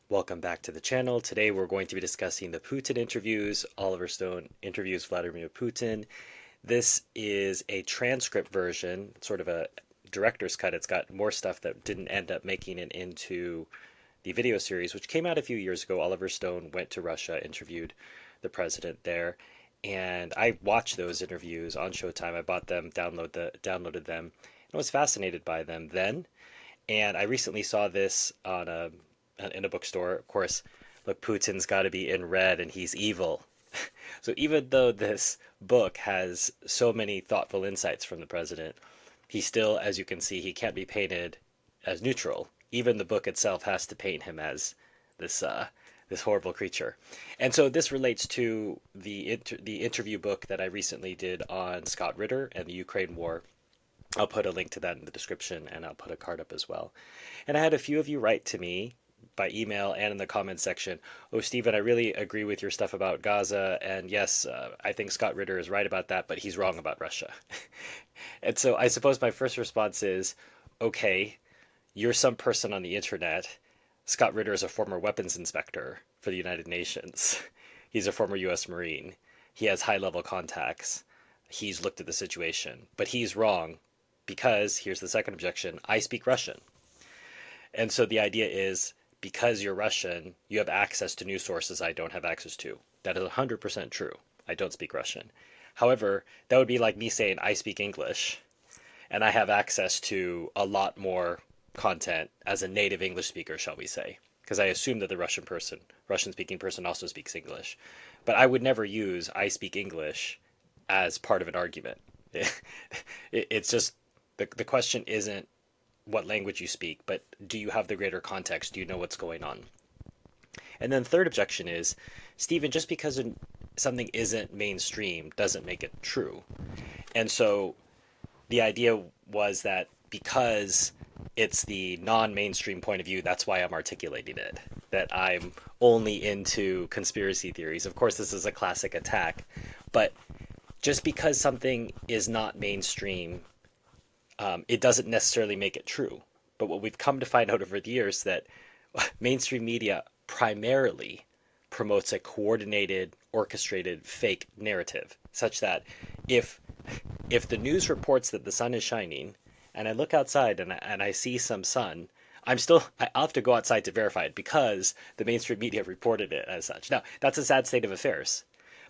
Welcome back to the channel. Today we're going to be discussing the Putin interviews. Oliver Stone interviews Vladimir Putin. This is a transcript version, sort of a director's cut. It's got more stuff that didn't end up making it into the video series, which came out a few years ago. Oliver Stone went to Russia, interviewed the president there, and I watched those interviews on Showtime. I bought them, downloaded them, and was fascinated by them then. And I recently saw this on a in a bookstore. Of course, look, Putin's got to be in red and he's evil. So even though this book has so many thoughtful insights from the president, he still, as you can see, he can't be painted as neutral. Even the book itself has to paint him as this horrible creature. And so this relates to the interview book that I recently did on Scott Ritter and the Ukraine war. I'll put a link to that in the description and I'll put a card up as well. And I had a few of you write to me by email and in the comments section, "Oh, Stephen, I really agree with your stuff about Gaza. And yes, I think Scott Ritter is right about that, but he's wrong about Russia." And so I suppose my first response is, okay, you're some person on the internet. Scott Ritter is a former weapons inspector for the United Nations. He's a former U.S. Marine. He has high level contacts. He's looked at the situation, but he's wrong because, here's the second objection, I speak Russian. And so the idea is, because you're Russian, you have access to news sources I don't have access to. That is 100% true. I don't speak Russian. However, that would be like me saying I speak English and I have access to a lot more content as a native English speaker, shall we say, because I assume that the Russian speaking person also speaks English. But I would never use I speak English as part of an argument. It's just the question isn't what language you speak, but do you have the greater context? Do you know what's going on? And then third objection is, Stephen, just because something isn't mainstream doesn't make it true. And so the idea was that because it's the non-mainstream point of view, that's why I'm articulating it, that I'm only into conspiracy theories. Of course, this is a classic attack, but just because something is not mainstream, it doesn't necessarily make it true. But what we've come to find out over the years that mainstream media primarily promotes a coordinated, orchestrated fake narrative, such that if if the news reports that the sun is shining, and I look outside and I see some sun, I'll have to go outside to verify it because the mainstream media reported it as such. Now, that's a sad state of affairs,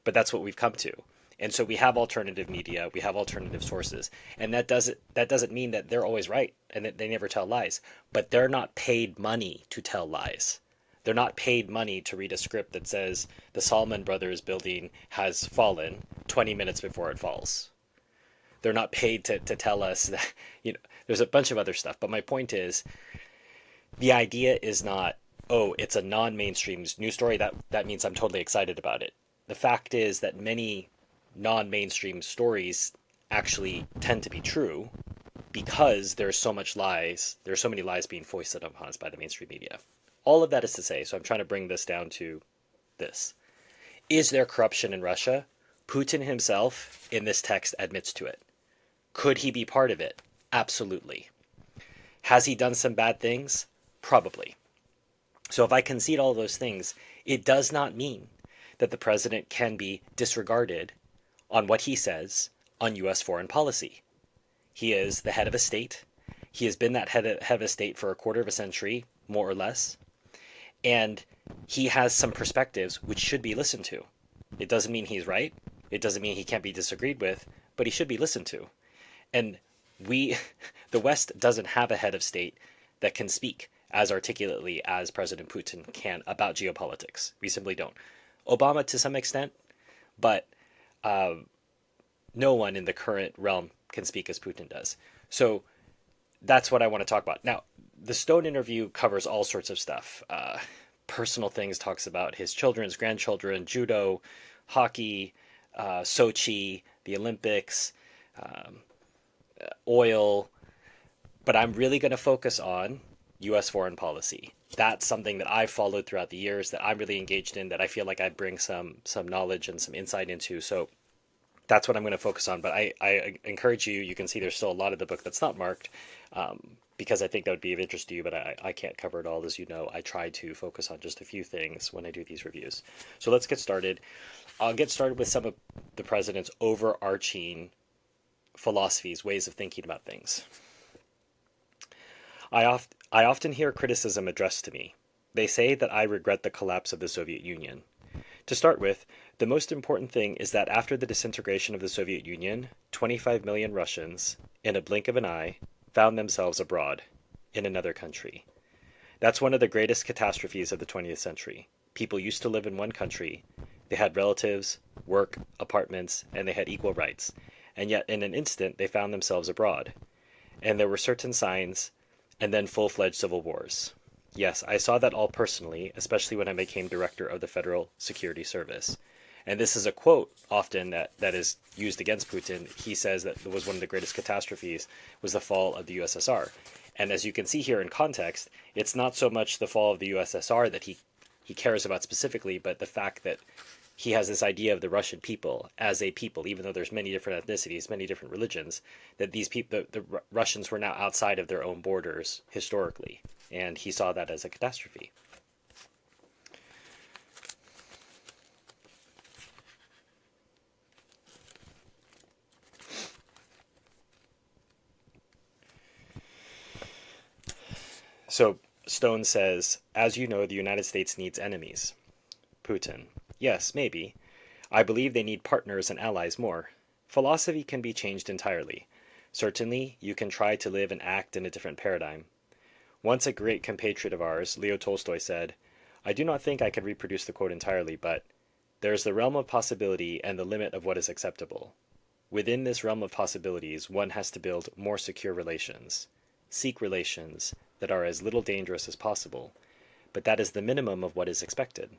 but that's what we've come to. And so we have alternative media, we have alternative sources, and that doesn't mean that they're always right and that they never tell lies, but they're not paid money to tell lies. They're not paid money to read a script that says the Salomon Brothers building has fallen 20 minutes before it falls. They're not paid to tell us that, there's a bunch of other stuff. But my point is, the idea is not, oh, it's a non-mainstream news story. That means I'm totally excited about it. The fact is that many non-mainstream stories actually tend to be true because there's so many lies being foisted upon us by the mainstream media. All of that is to say, so I'm trying to bring this down to this. Is there corruption in Russia? Putin himself in this text admits to it. Could he be part of it? Absolutely. Has he done some bad things? Probably. So if I concede all those things, it does not mean that the president can be disregarded on what he says on U.S. foreign policy. He is the head of a state. He has been that head of a state for a quarter of a century, more or less. And he has some perspectives which should be listened to. It doesn't mean he's right. It doesn't mean he can't be disagreed with, but he should be listened to. And the West doesn't have a head of state that can speak as articulately as President Putin can about geopolitics. We simply don't. Obama to some extent, but no one in the current realm can speak as Putin does. So that's what I want to talk about. Now, the Stone interview covers all sorts of stuff. Personal things, talks about his children's grandchildren, judo, hockey, Sochi, the Olympics, oil. But I'm really going to focus on U.S. foreign policy. That's something that I've followed throughout the years, that I'm really engaged in, that I feel like I bring some knowledge and some insight into. So that's what I'm going to focus on. But I encourage you, you can see there's still a lot of the book that's not marked, because I think that would be of interest to you, but I can't cover it all. As you know, I try to focus on just a few things when I do these reviews. So let's get started. I'll get started with some of the president's overarching philosophies, ways of thinking about things. I often hear criticism addressed to me. They say that I regret the collapse of the Soviet Union. To start with, the most important thing is that after the disintegration of the Soviet Union, 25 million Russians, in a blink of an eye, found themselves abroad, in another country. That's one of the greatest catastrophes of the 20th century. People used to live in one country. They had relatives, work, apartments, and they had equal rights. And yet, in an instant, they found themselves abroad. And there were certain signs, and then full-fledged civil wars. Yes, I saw that all personally, especially when I became director of the Federal Security Service. And this is a quote often that is used against Putin. He says that it was one of the greatest catastrophes was the fall of the USSR. And as you can see here in context, it's not so much the fall of the USSR that he cares about specifically, but the fact that he has this idea of the Russian people as a people, even though there's many different ethnicities, many different religions, that these people, the Russians were now outside of their own borders historically. And he saw that as a catastrophe. So Stone says, as you know, the United States needs enemies. Putin. Yes, maybe. I believe they need partners and allies more. Philosophy can be changed entirely. Certainly, you can try to live and act in a different paradigm. Once a great compatriot of ours, Leo Tolstoy, said, I do not think I can reproduce the quote entirely, but there is the realm of possibility and the limit of what is acceptable. Within this realm of possibilities, one has to build more secure relations. Seek relations that are as little dangerous as possible, but that is the minimum of what is expected.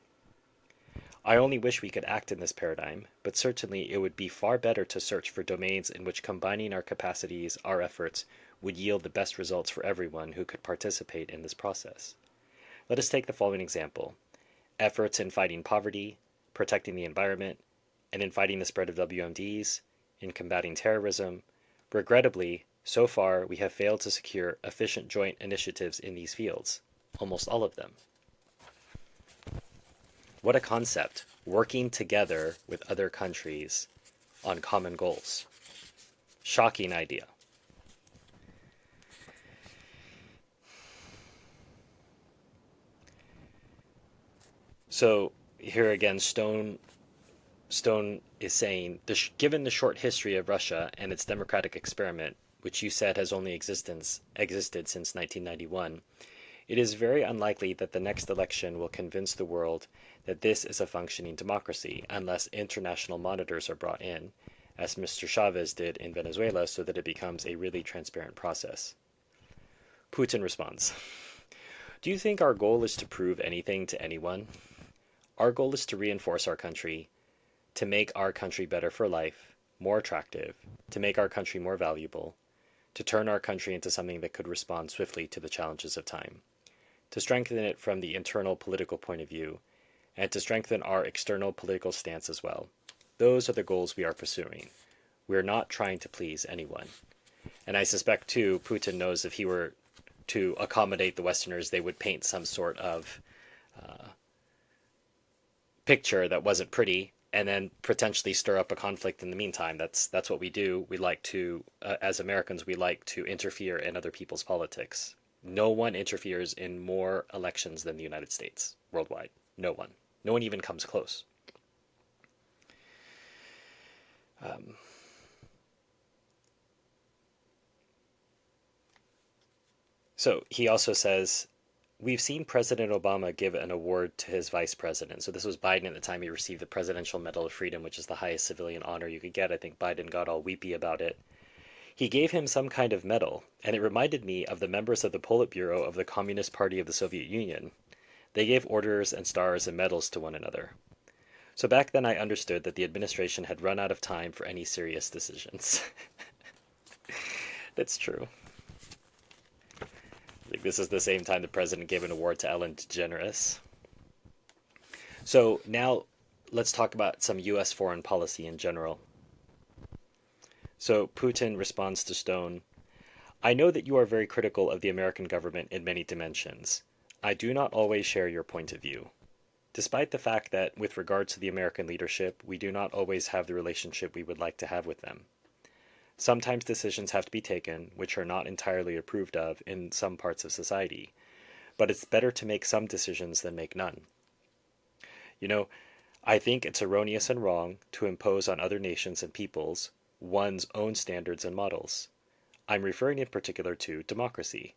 I only wish we could act in this paradigm, but certainly it would be far better to search for domains in which combining our capacities, our efforts, would yield the best results for everyone who could participate in this process. Let us take the following example. Efforts in fighting poverty, protecting the environment, and in fighting the spread of WMDs, in combating terrorism. Regrettably, so far we have failed to secure efficient joint initiatives in these fields, almost all of them. What a concept, working together with other countries on common goals. Shocking idea. So here again, Stone is saying, given the short history of Russia and its democratic experiment, which you said has only existed since 1991, it is very unlikely that the next election will convince the world that this is a functioning democracy unless international monitors are brought in, as Mr. Chavez did in Venezuela, so that it becomes a really transparent process. Putin responds, do you think our goal is to prove anything to anyone? Our goal is to reinforce our country, to make our country better for life, more attractive, to make our country more valuable, to turn our country into something that could respond swiftly to the challenges of time, to strengthen it from the internal political point of view, and to strengthen our external political stance as well. Those are the goals we are pursuing. We are not trying to please anyone. And I suspect, too, Putin knows if he were to accommodate the Westerners, they would paint some sort of picture that wasn't pretty, and then potentially stir up a conflict in the meantime. That's what we do. We like to, as Americans, we like to interfere in other people's politics. No one interferes in more elections than the United States worldwide. No one. No one even comes close. So he also says, we've seen President Obama give an award to his vice president. So this was Biden at the time he received the Presidential Medal of Freedom, which is the highest civilian honor you could get. I think Biden got all weepy about it. He gave him some kind of medal, and it reminded me of the members of the Politburo of the Communist Party of the Soviet Union. They gave orders and stars and medals to one another. So back then I understood that the administration had run out of time for any serious decisions. That's true. Like this is the same time the president gave an award to Ellen DeGeneres. So now let's talk about some U.S. foreign policy in general. So Putin responds to Stone, I know that you are very critical of the American government in many dimensions. I do not always share your point of view. Despite the fact that, with regard to the American leadership, we do not always have the relationship we would like to have with them. Sometimes decisions have to be taken which are not entirely approved of in some parts of society, but it's better to make some decisions than make none. You know, I think it's erroneous and wrong to impose on other nations and peoples one's own standards and models. I'm referring in particular to democracy.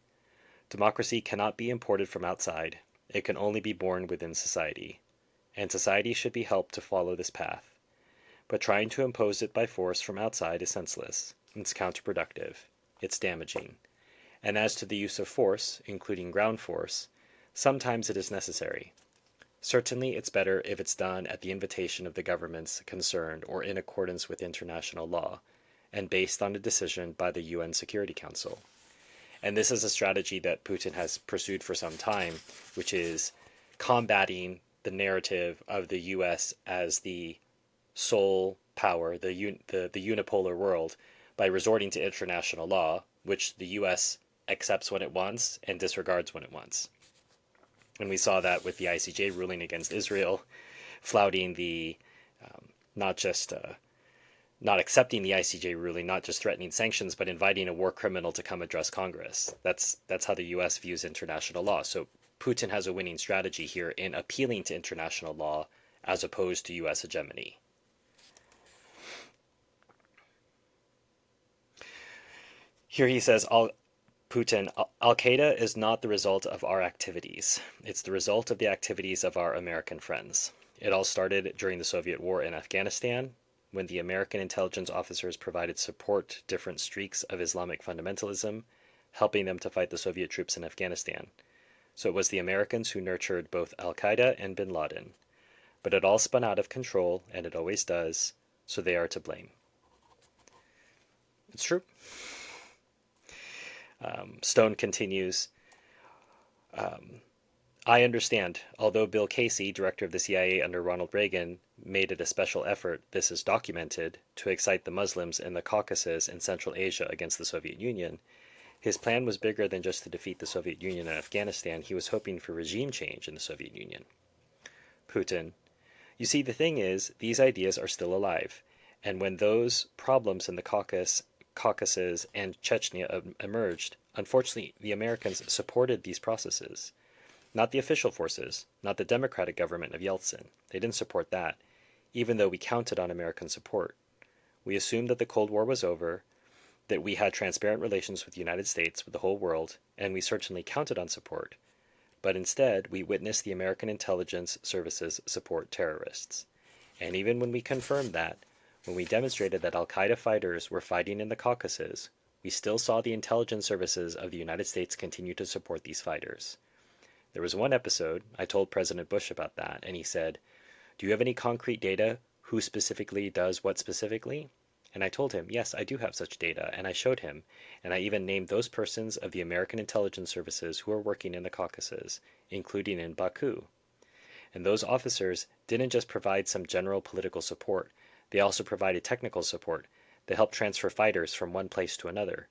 Democracy cannot be imported from outside, it can only be born within society, and society should be helped to follow this path. But trying to impose it by force from outside is senseless, it's counterproductive, it's damaging. And as to the use of force, including ground force, sometimes it is necessary. Certainly it's better if it's done at the invitation of the governments concerned or in accordance with international law, and based on a decision by the UN Security Council. And this is a strategy that Putin has pursued for some time, which is combating the narrative of the US as the sole power, the unipolar world, by resorting to international law, which the US accepts when it wants and disregards when it wants. And we saw that with the ICJ ruling against Israel, flouting the not just not accepting the ICJ ruling, not just threatening sanctions, but inviting a war criminal to come address Congress. That's how the U.S. views international law. So Putin has a winning strategy here in appealing to international law as opposed to U.S. hegemony. Here he says, Putin, Al-Qaeda is not the result of our activities. It's the result of the activities of our American friends. It all started during the Soviet war in Afghanistan, when the American intelligence officers provided support to different streaks of Islamic fundamentalism, helping them to fight the Soviet troops in Afghanistan. So it was the Americans who nurtured both Al-Qaeda and bin Laden. But it all spun out of control, and it always does, so they are to blame. It's true. Stone continues, I understand, although Bill Casey, director of the CIA under Ronald Reagan, made it a special effort, this is documented, to excite the Muslims in the Caucasus and Central Asia against the Soviet Union. His plan was bigger than just to defeat the Soviet Union in Afghanistan. He was hoping for regime change in the Soviet Union. Putin, you see, the thing is, these ideas are still alive, and when those problems in the Caucasus and Chechnya emerged, unfortunately, the Americans supported these processes. Not the official forces, not the democratic government of Yeltsin. They didn't support that, even though we counted on American support. We assumed that the Cold War was over, that we had transparent relations with the United States, with the whole world, and we certainly counted on support. But instead, we witnessed the American intelligence services support terrorists. And even when we confirmed that, when we demonstrated that Al-Qaeda fighters were fighting in the Caucasus, we still saw the intelligence services of the United States continue to support these fighters. There was one episode, I told President Bush about that, and he said, do you have any concrete data? Who specifically does what specifically? And I told him, yes, I do have such data, and I showed him, and I even named those persons of the American intelligence services who are working in the Caucasus, including in Baku. And those officers didn't just provide some general political support, they also provided technical support that helped transfer fighters from one place to another.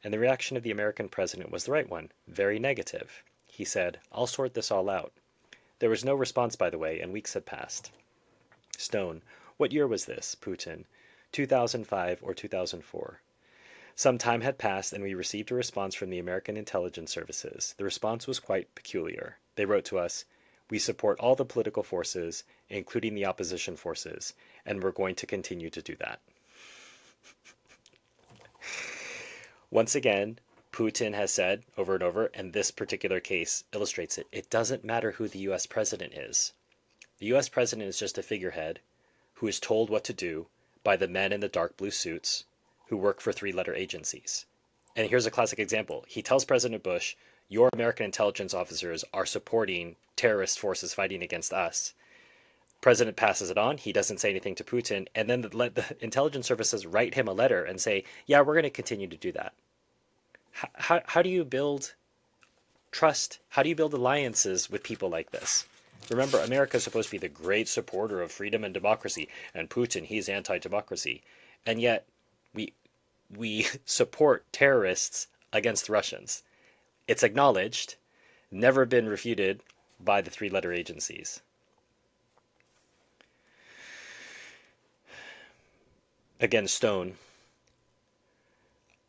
And the reaction of the American president was the right one, very negative. He said, I'll sort this all out. There was no response, by the way, and weeks had passed. Stone, what year was this, Putin? 2005 or 2004? Some time had passed and we received a response from the American intelligence services. The response was quite peculiar. They wrote to us, we support all the political forces, including the opposition forces, and we're going to continue to do that. Once again, Putin has said over and over, and this particular case illustrates it, it doesn't matter who the US president is. The US president is just a figurehead who is told what to do by the men in the dark blue suits who work for three-letter agencies. And here's a classic example. He tells President Bush, your American intelligence officers are supporting terrorist forces fighting against us. President passes it on. He doesn't say anything to Putin. And then the intelligence services write him a letter and say, yeah, we're going to continue to do that. How do you build trust? How do you build alliances with people like this? Remember, America is supposed to be the great supporter of freedom and democracy, and Putin, he's anti-democracy. And yet, we support terrorists against the Russians. It's acknowledged, never been refuted by the three-letter agencies. Again, Stone.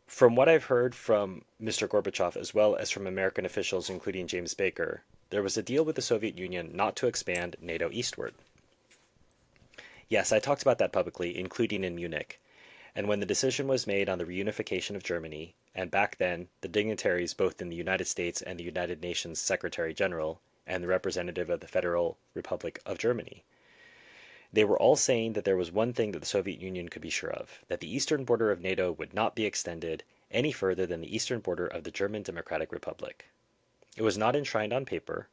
From what I've heard from Mr. Gorbachev as well as from American officials, including James Baker, there was a deal with the Soviet Union not to expand NATO eastward. Yes, I talked about that publicly, including in Munich. And when the decision was made on the reunification of Germany, and back then the dignitaries both in the United States and the United Nations Secretary General and the representative of the Federal Republic of Germany, they were all saying that there was one thing that the Soviet Union could be sure of, that the eastern border of NATO would not be extended any further than the eastern border of the German Democratic Republic. It was not enshrined on paper.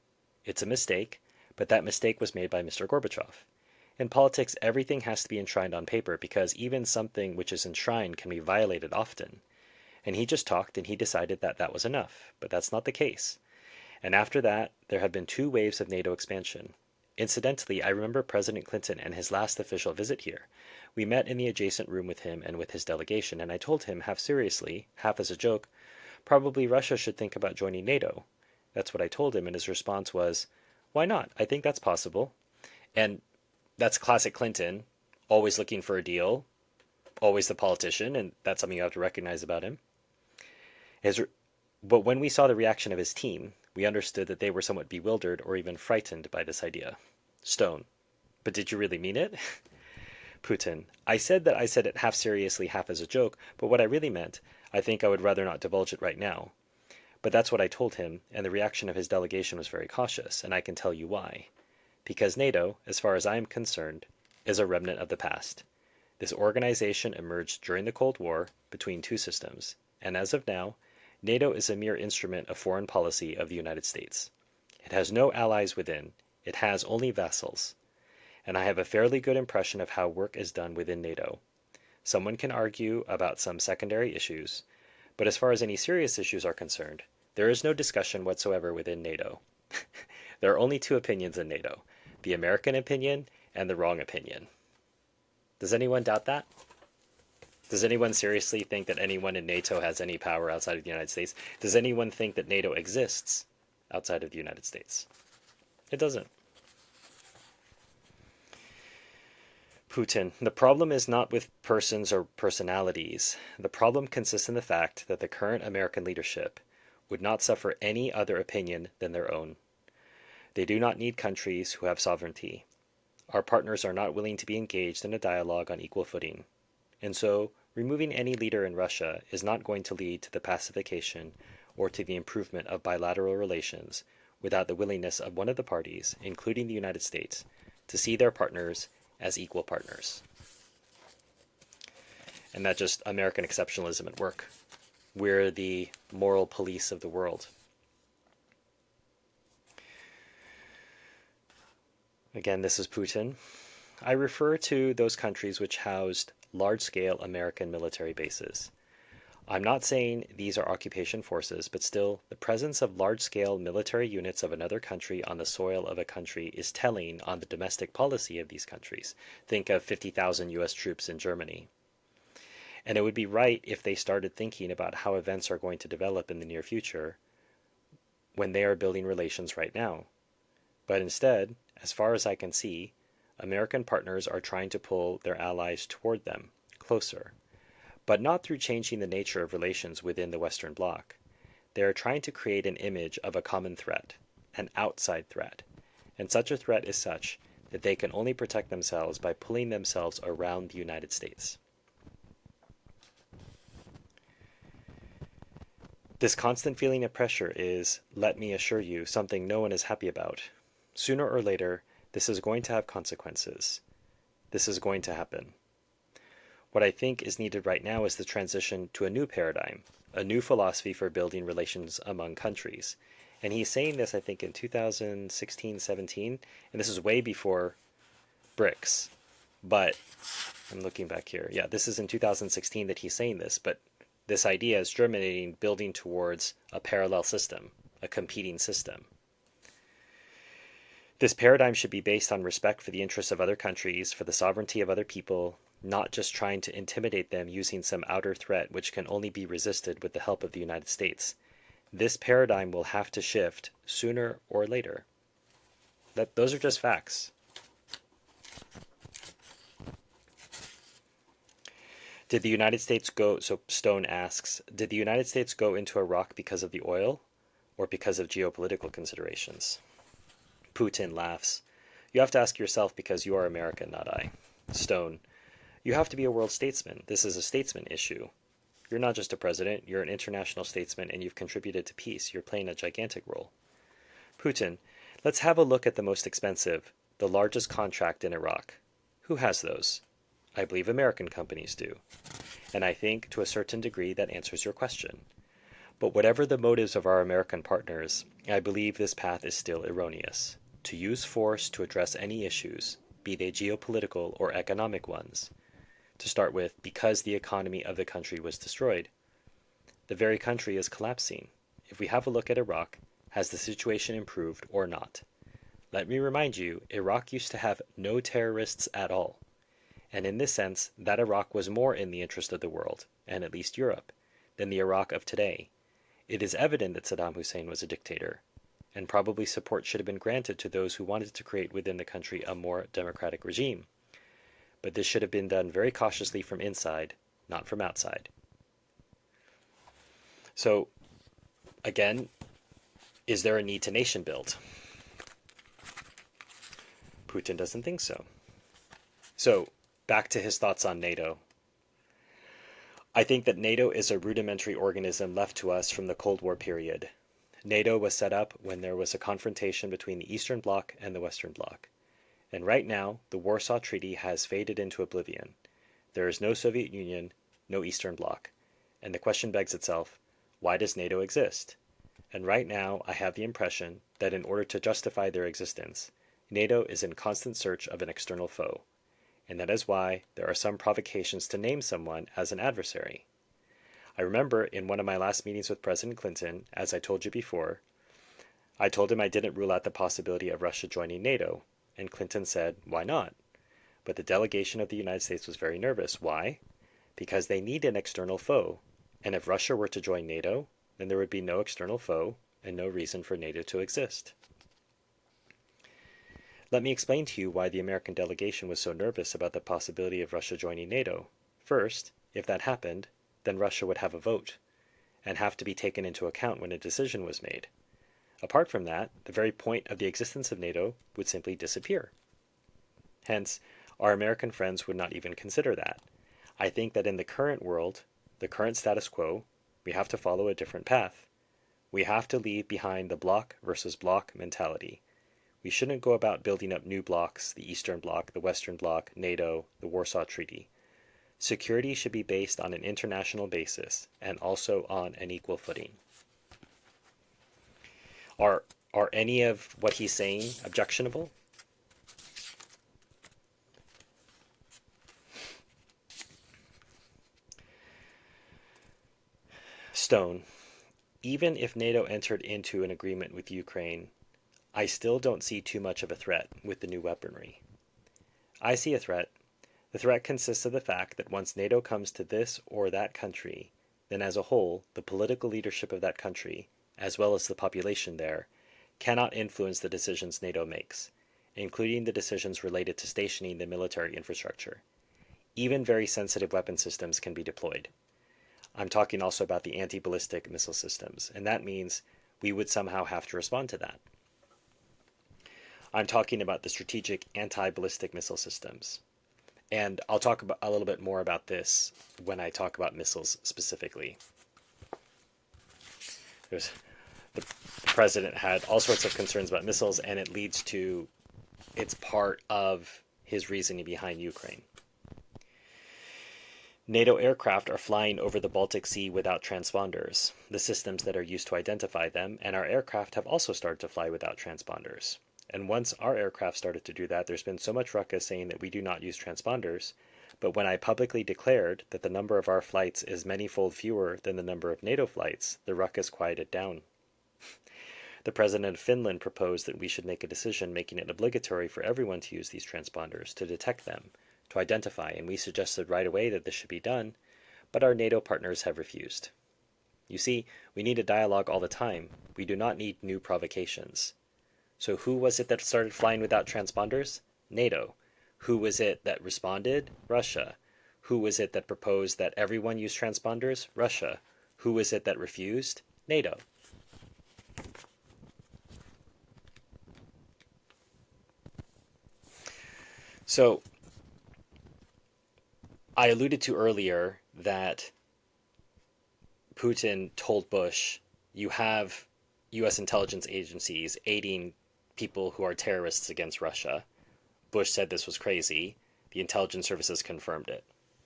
It's a mistake, but that mistake was made by Mr. Gorbachev. In politics, everything has to be enshrined on paper because even something which is enshrined can be violated often. And he just talked and he decided that that was enough, but that's not the case. And after that, there have been 2 waves of NATO expansion. Incidentally, I remember President Clinton and his last official visit here. We met in the adjacent room with him and with his delegation, and I told him, half seriously, half as a joke, probably Russia should think about joining NATO. That's what I told him, and his response was, why not? I think that's possible. And that's classic Clinton, always looking for a deal, always the politician, and that's something you have to recognize about him. But when we saw the reaction of his team, we understood that they were somewhat bewildered or even frightened by this idea. Stone. But did you really mean it? Putin. I said it half seriously, half as a joke, but what I really meant, I think I would rather not divulge it right now. But that's what I told him, and the reaction of his delegation was very cautious, and I can tell you why. Because NATO, as far as I am concerned, is a remnant of the past. This organization emerged during the Cold War between 2 systems, and as of now, NATO is a mere instrument of foreign policy of the United States. It has no allies within, it has only vassals. And I have a fairly good impression of how work is done within NATO. Someone can argue about some secondary issues, but as far as any serious issues are concerned, there is no discussion whatsoever within NATO. There are only 2 opinions in NATO, the American opinion and the wrong opinion. Does anyone doubt that? Does anyone seriously think that anyone in NATO has any power outside of the United States? Does anyone think that NATO exists outside of the United States? It doesn't. Putin. The problem is not with persons or personalities. The problem consists in the fact that the current American leadership would not suffer any other opinion than their own. They do not need countries who have sovereignty. Our partners are not willing to be engaged in a dialogue on equal footing. And so, removing any leader in Russia is not going to lead to the pacification or to the improvement of bilateral relations without the willingness of one of the parties, including the United States, to see their partners as equal partners. And that's just American exceptionalism at work. We're the moral police of the world. Again, this is Putin. I refer to those countries which housed large-scale American military bases. I'm not saying these are occupation forces, but still, the presence of large-scale military units of another country on the soil of a country is telling on the domestic policy of these countries. Think of 50,000 US troops in Germany. And it would be right if they started thinking about how events are going to develop in the near future when they are building relations right now. But instead, as far as I can see, American partners are trying to pull their allies toward them, closer. But not through changing the nature of relations within the Western Bloc. They are trying to create an image of a common threat, an outside threat. And such a threat is such that they can only protect themselves by pulling themselves around the United States. This constant feeling of pressure is, let me assure you, something no one is happy about. Sooner or later, this is going to have consequences. This is going to happen. What I think is needed right now is the transition to a new paradigm, a new philosophy for building relations among countries. And he's saying this, I think, in 2016-17, and this is way before BRICS. But I'm looking back here. Yeah, this is in 2016 that he's saying this, but this idea is germinating, building towards a parallel system, a competing system. This paradigm should be based on respect for the interests of other countries, for the sovereignty of other people, not just trying to intimidate them using some outer threat which can only be resisted with the help of the United States. This paradigm will have to shift sooner or later. Those are just facts. Did the United States go, so Stone asks, did the United States go into Iraq because of the oil or because of geopolitical considerations? Putin laughs. You have to ask yourself because you are American, not I. Stone, you have to be a world statesman. This is a statesman issue. You're not just a president, you're an international statesman and you've contributed to peace. You're playing a gigantic role. Putin, let's have a look at the most expensive, the largest contract in Iraq. Who has those? I believe American companies do. And I think, to a certain degree, that answers your question. But whatever the motives of our American partners, I believe this path is still erroneous. To use force to address any issues, be they geopolitical or economic ones. To start with, because the economy of the country was destroyed. The very country is collapsing. If we have a look at Iraq, has the situation improved or not? Let me remind you, Iraq used to have no terrorists at all. And in this sense, that Iraq was more in the interest of the world, and at least Europe, than the Iraq of today. It is evident that Saddam Hussein was a dictator, and probably support should have been granted to those who wanted to create within the country a more democratic regime. But this should have been done very cautiously from inside, not from outside. So, again, is there a need to nation build? Putin doesn't think so. So, back to his thoughts on NATO. I think that NATO is a rudimentary organism left to us from the Cold War period. NATO was set up when there was a confrontation between the Eastern Bloc and the Western Bloc. And right now, the Warsaw Treaty has faded into oblivion. There is no Soviet Union, no Eastern Bloc. And the question begs itself, why does NATO exist? And right now, I have the impression that in order to justify their existence, NATO is in constant search of an external foe. And that is why there are some provocations to name someone as an adversary. I remember in one of my last meetings with President Clinton, as I told you before, I told him I didn't rule out the possibility of Russia joining NATO, and Clinton said, why not? But the delegation of the United States was very nervous. Why? Because they need an external foe, and if Russia were to join NATO, then there would be no external foe and no reason for NATO to exist. Let me explain to you why the American delegation was so nervous about the possibility of Russia joining NATO. First, if that happened, then Russia would have a vote, and have to be taken into account when a decision was made. Apart from that, the very point of the existence of NATO would simply disappear. Hence, our American friends would not even consider that. I think that in the current world, the current status quo, we have to follow a different path. We have to leave behind the bloc versus bloc mentality. We shouldn't go about building up new blocs, the Eastern Bloc, the Western Bloc, NATO, the Warsaw Treaty. Security should be based on an international basis and also on an equal footing. Are any of what he's saying objectionable? Stone, even if NATO entered into an agreement with Ukraine, I still don't see too much of a threat with the new weaponry. I see a threat. The threat consists of the fact that once NATO comes to this or that country, then as a whole, the political leadership of that country, as well as the population there, cannot influence the decisions NATO makes, including the decisions related to stationing the military infrastructure. Even very sensitive weapon systems can be deployed. I'm talking also about the anti-ballistic missile systems, and that means we would somehow have to respond to that. I'm talking about the strategic anti-ballistic missile systems. And I'll talk a little bit more about this when I talk about missiles specifically. The president had all sorts of concerns about missiles, and it's part of his reasoning behind Ukraine. NATO aircraft are flying over the Baltic Sea without transponders, the systems that are used to identify them, and our aircraft have also started to fly without transponders. And once our aircraft started to do that, there's been so much ruckus saying that we do not use transponders. But when I publicly declared that the number of our flights is many-fold fewer than the number of NATO flights, the ruckus quieted down. The president of Finland proposed that we should make a decision making it obligatory for everyone to use these transponders to detect them, to identify, and we suggested right away that this should be done, but our NATO partners have refused. You see, we need a dialogue all the time. We do not need new provocations. So who was it that started flying without transponders? NATO. Who was it that responded? Russia. Who was it that proposed that everyone use transponders? Russia. Who was it that refused? NATO. So I alluded to earlier that Putin told Bush, you have U.S. intelligence agencies aiding people who are terrorists against Russia. Bush said this was crazy. The intelligence services confirmed it.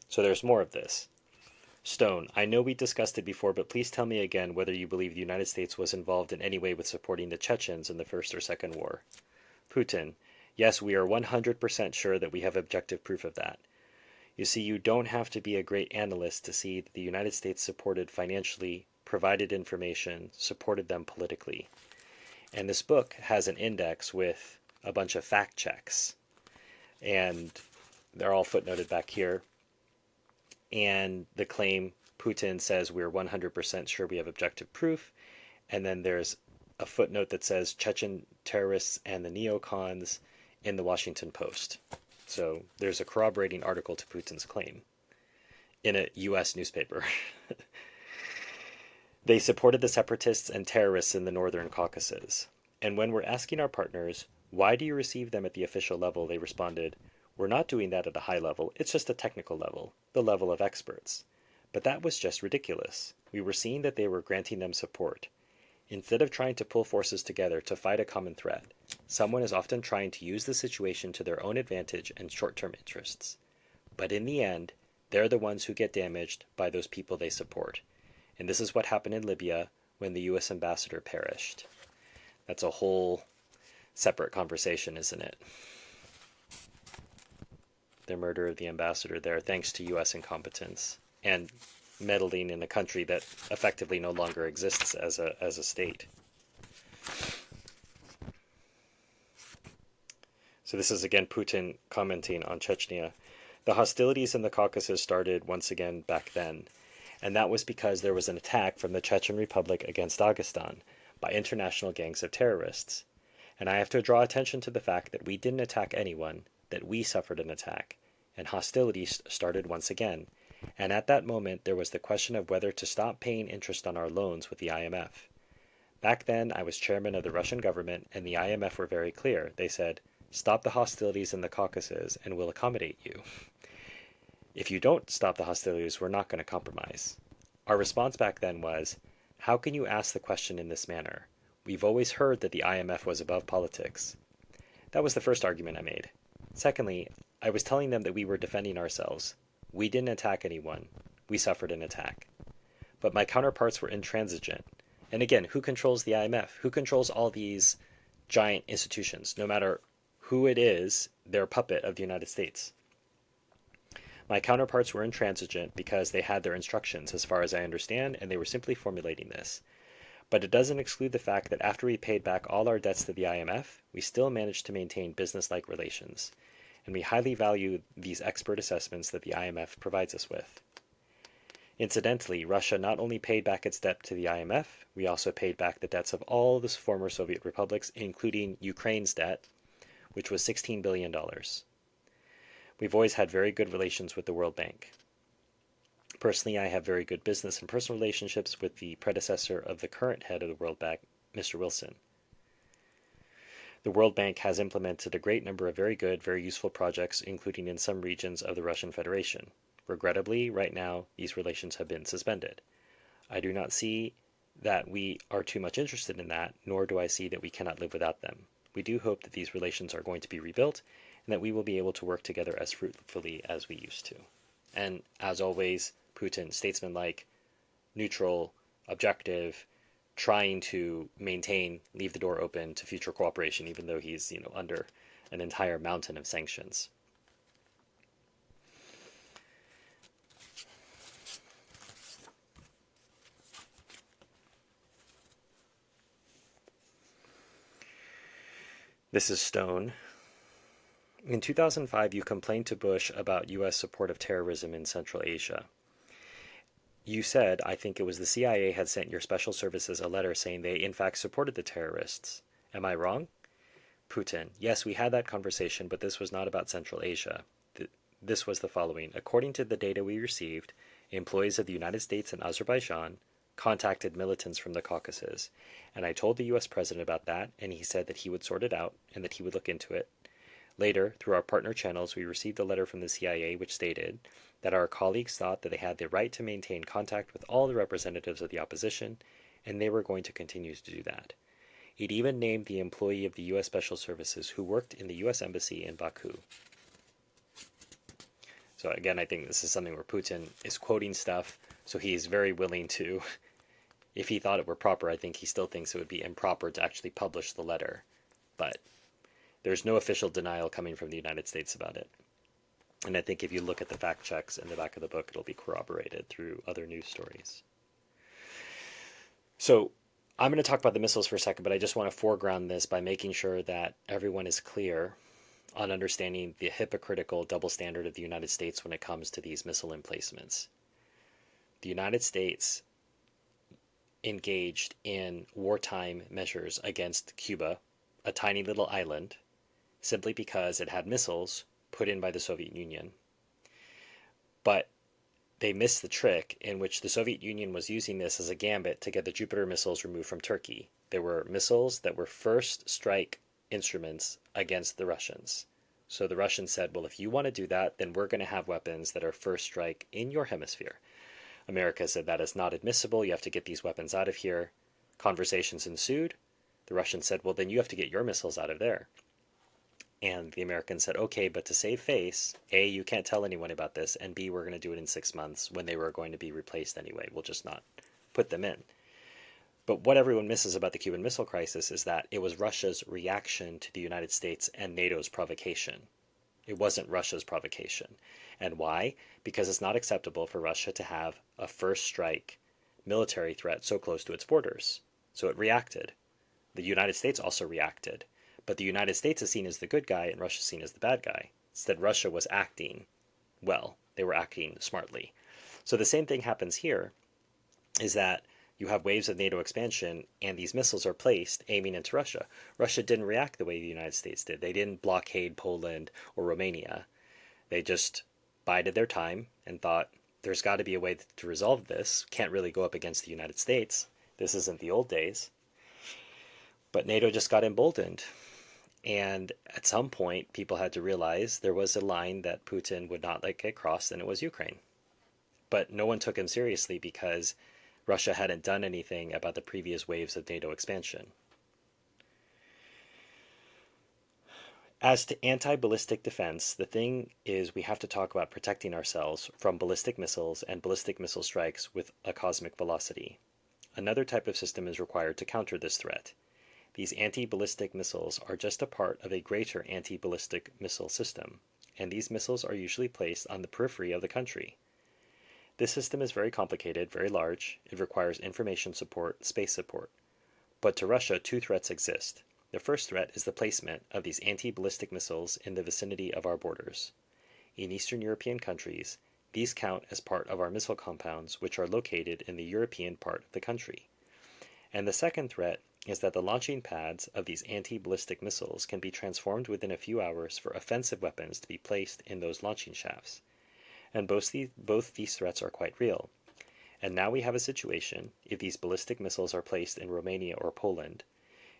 So there's more of this. Stone, I know we discussed it before, but please tell me again whether you believe the United States was involved in any way with supporting the Chechens in the First or Second War. Putin, yes, we are 100% sure that we have objective proof of that. You see, you don't have to be a great analyst to see that the United States supported financially, provided information, supported them politically. And this book has an index with a bunch of fact checks. And they're all footnoted back here. And the claim, Putin says we're 100% sure we have objective proof. And then there's a footnote that says Chechen terrorists and the neocons in the Washington Post. So there's a corroborating article to Putin's claim in a U.S. newspaper. They supported the separatists and terrorists in the Northern Caucasus. And when we're asking our partners, why do you receive them at the official level, they responded, we're not doing that at a high level, it's just a technical level, the level of experts. But that was just ridiculous. We were seeing that they were granting them support. Instead of trying to pull forces together to fight a common threat, someone is often trying to use the situation to their own advantage and short-term interests. But in the end, they're the ones who get damaged by those people they support. And this is what happened in Libya when the U.S. ambassador perished. That's a whole separate conversation, isn't it? The murder of the ambassador there, thanks to U.S. incompetence and meddling in a country that effectively no longer exists as a state. So this is again Putin commenting on Chechnya. The hostilities in the Caucasus started once again back then, and that was because there was an attack from the Chechen Republic against Dagestan by international gangs of terrorists. And I have to draw attention to the fact that we didn't attack anyone, that we suffered an attack, and hostilities started once again. And at that moment, there was the question of whether to stop paying interest on our loans with the IMF. Back then, I was chairman of the Russian government, and the IMF were very clear. They said, stop the hostilities in the Caucasus, and we'll accommodate you. If you don't stop the hostilities, we're not going to compromise. Our response back then was, how can you ask the question in this manner? We've always heard that the IMF was above politics. That was the first argument I made. Secondly, I was telling them that we were defending ourselves. We didn't attack anyone. We suffered an attack. But my counterparts were intransigent. And again, who controls the IMF? Who controls all these giant institutions? No matter who it is, they're a puppet of the United States. My counterparts were intransigent because they had their instructions, as far as I understand, and they were simply formulating this. But it doesn't exclude the fact that after we paid back all our debts to the IMF, we still managed to maintain business-like relations. And we highly value these expert assessments that the IMF provides us with. Incidentally, Russia not only paid back its debt to the IMF, we also paid back the debts of all the former Soviet republics, including Ukraine's debt, which was $16 billion. We've always had very good relations with the World Bank. Personally, I have very good business and personal relationships with the predecessor of the current head of the World Bank, Mr. Wilson. The World Bank has implemented a great number of very good, very useful projects, including in some regions of the Russian Federation. Regrettably, right now, these relations have been suspended. I do not see that we are too much interested in that, nor do I see that we cannot live without them. We do hope that these relations are going to be rebuilt, and that we will be able to work together as fruitfully as we used to. And as always, Putin, statesmanlike, neutral, objective, trying to maintain, leave the door open to future cooperation, even though he's, under an entire mountain of sanctions. This is Stone. In 2005, you complained to Bush about U.S. support of terrorism in Central Asia. You said, I think it was the CIA had sent your special services a letter saying they in fact supported the terrorists. Am I wrong? Putin, yes, we had that conversation, but this was not about Central Asia. This was the following. According to the data we received, employees of the United States and Azerbaijan contacted militants from the Caucasus, and I told the US president about that, and he said that he would sort it out and that he would look into it. Later, through our partner channels, we received a letter from the CIA which stated that our colleagues thought that they had the right to maintain contact with all the representatives of the opposition, and they were going to continue to do that. It even named the employee of the U.S. Special Services who worked in the U.S. Embassy in Baku. So again, I think this is something where Putin is quoting stuff, so he is very willing to, if he thought it were proper, I think he still thinks it would be improper to actually publish the letter. But there's no official denial coming from the United States about it. And I think if you look at the fact checks in the back of the book, it'll be corroborated through other news stories. So I'm going to talk about the missiles for a second, but I just want to foreground this by making sure that everyone is clear on understanding the hypocritical double standard of the United States when it comes to these missile emplacements. The United States engaged in wartime measures against Cuba, a tiny little island, simply because it had missiles put in by the Soviet Union. But they missed the trick in which the Soviet Union was using this as a gambit to get the Jupiter missiles removed from Turkey. There were missiles that were first strike instruments against the Russians. So the Russians said, well, if you want to do that, then we're going to have weapons that are first strike in your hemisphere. America said that is not admissible. You have to get these weapons out of here. Conversations ensued. The Russians said, well, then you have to get your missiles out of there. And the Americans said, okay, but to save face, A, you can't tell anyone about this, and B, we're going to do it in 6 months when they were going to be replaced anyway. We'll just not put them in. But what everyone misses about the Cuban Missile Crisis is that it was Russia's reaction to the United States and NATO's provocation. It wasn't Russia's provocation. And why? Because it's not acceptable for Russia to have a first strike military threat so close to its borders. So it reacted. The United States also reacted. But the United States is seen as the good guy and Russia is seen as the bad guy. Instead, Russia was acting well. They were acting smartly. So the same thing happens here, is that you have waves of NATO expansion and these missiles are placed aiming into Russia. Russia didn't react the way the United States did. They didn't blockade Poland or Romania. They just bided their time and thought, there's got to be a way to resolve this. Can't really go up against the United States. This isn't the old days. But NATO just got emboldened. And at some point, people had to realize there was a line that Putin would not let get crossed, and it was Ukraine. But no one took him seriously because Russia hadn't done anything about the previous waves of NATO expansion. As to anti-ballistic defense, the thing is we have to talk about protecting ourselves from ballistic missiles and ballistic missile strikes with a cosmic velocity. Another type of system is required to counter this threat. These anti-ballistic missiles are just a part of a greater anti-ballistic missile system, and these missiles are usually placed on the periphery of the country. This system is very complicated, very large. It requires information support, space support. But to Russia, two threats exist. The first threat is the placement of these anti-ballistic missiles in the vicinity of our borders. In Eastern European countries, these count as part of our missile compounds, which are located in the European part of the country. And the second threat is that the launching pads of these anti-ballistic missiles can be transformed within a few hours for offensive weapons to be placed in those launching shafts. And both these threats are quite real. And now we have a situation, if these ballistic missiles are placed in Romania or Poland,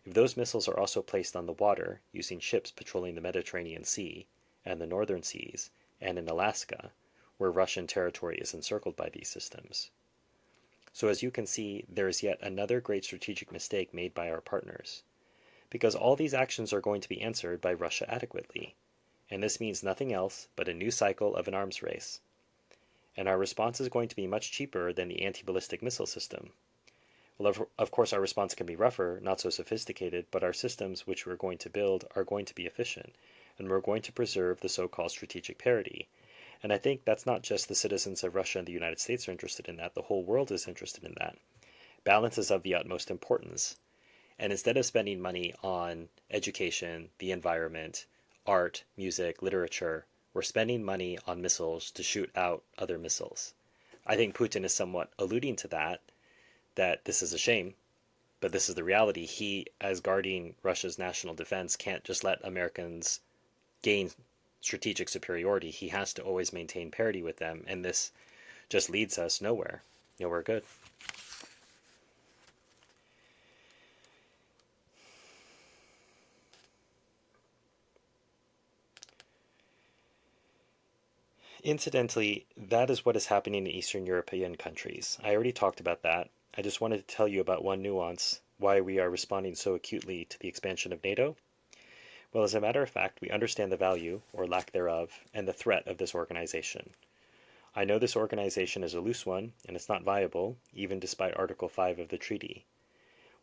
if those missiles are also placed on the water using ships patrolling the Mediterranean Sea and the northern seas and in Alaska, where Russian territory is encircled by these systems. So as you can see, there is yet another great strategic mistake made by our partners, because all these actions are going to be answered by Russia adequately, and this means nothing else but a new cycle of an arms race. And our response is going to be much cheaper than the anti-ballistic missile system. Well, of course, our response can be rougher, not so sophisticated, but our systems which we're going to build are going to be efficient, and we're going to preserve the so-called strategic parity. And I think that's not just the citizens of Russia and the United States are interested in that, the whole world is interested in that. Balance is of the utmost importance. And instead of spending money on education, the environment, art, music, literature, were spending money on missiles to shoot out other missiles. I think Putin is somewhat alluding to that this is a shame, but this is the reality. He, as guarding Russia's national defense, can't just let Americans gain strategic superiority. He has to always maintain parity with them, and this just leads us nowhere. Nowhere good. Incidentally, that is what is happening in Eastern European countries. I already talked about that. I just wanted to tell you about one nuance, why we are responding so acutely to the expansion of NATO. Well, as a matter of fact, we understand the value, or lack thereof, and the threat of this organization. I know this organization is a loose one, and it's not viable, even despite Article 5 of the treaty.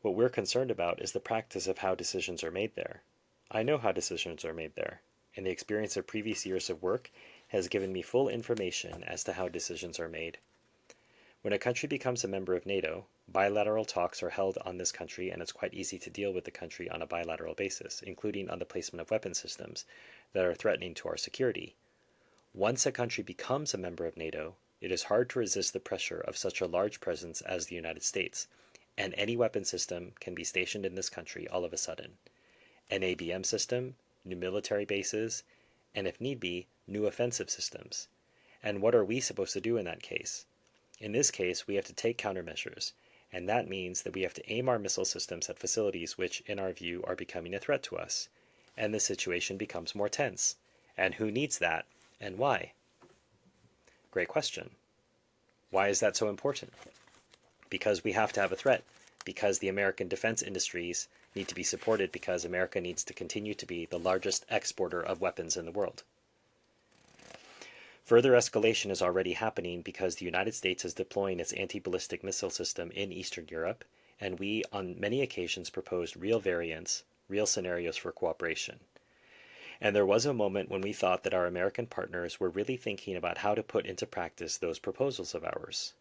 What we're concerned about is the practice of how decisions are made there. I know how decisions are made there, and the experience of previous years of work has given me full information as to how decisions are made. When a country becomes a member of NATO, bilateral talks are held on this country, and it's quite easy to deal with the country on a bilateral basis, including on the placement of weapon systems that are threatening to our security. Once a country becomes a member of NATO, it is hard to resist the pressure of such a large presence as the United States, and any weapon system can be stationed in this country all of a sudden. An ABM system, new military bases, and if need be, new offensive systems. And what are we supposed to do in that case? In this case, we have to take countermeasures, and that means that we have to aim our missile systems at facilities which, in our view, are becoming a threat to us. And the situation becomes more tense. And who needs that, and why? Great question. Why is that so important? Because we have to have a threat, because the American defense industries need to be supported, because America needs to continue to be the largest exporter of weapons in the world. Further escalation is already happening because the United States is deploying its anti-ballistic missile system in Eastern Europe, and we, on many occasions, proposed real variants, real scenarios for cooperation. And there was a moment when we thought that our American partners were really thinking about how to put into practice those proposals of ours.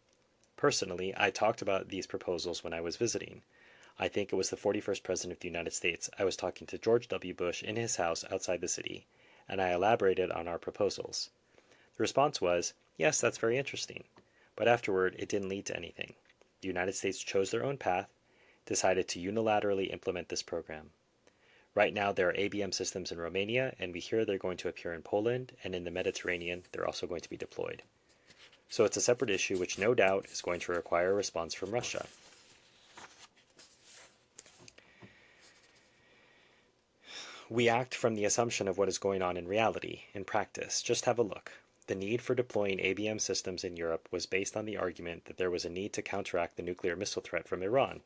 Personally, I talked about these proposals when I was visiting. I think it was the 41st President of the United States. I was talking to George W. Bush in his house outside the city, and I elaborated on our proposals. The response was, yes, that's very interesting. But afterward, it didn't lead to anything. The United States chose their own path, decided to unilaterally implement this program. Right now, there are ABM systems in Romania, and we hear they're going to appear in Poland, and in the Mediterranean, they're also going to be deployed. So it's a separate issue which no doubt is going to require a response from Russia. We act from the assumption of what is going on in reality, in practice. Just have a look. The need for deploying ABM systems in Europe was based on the argument that there was a need to counteract the nuclear missile threat from Iran.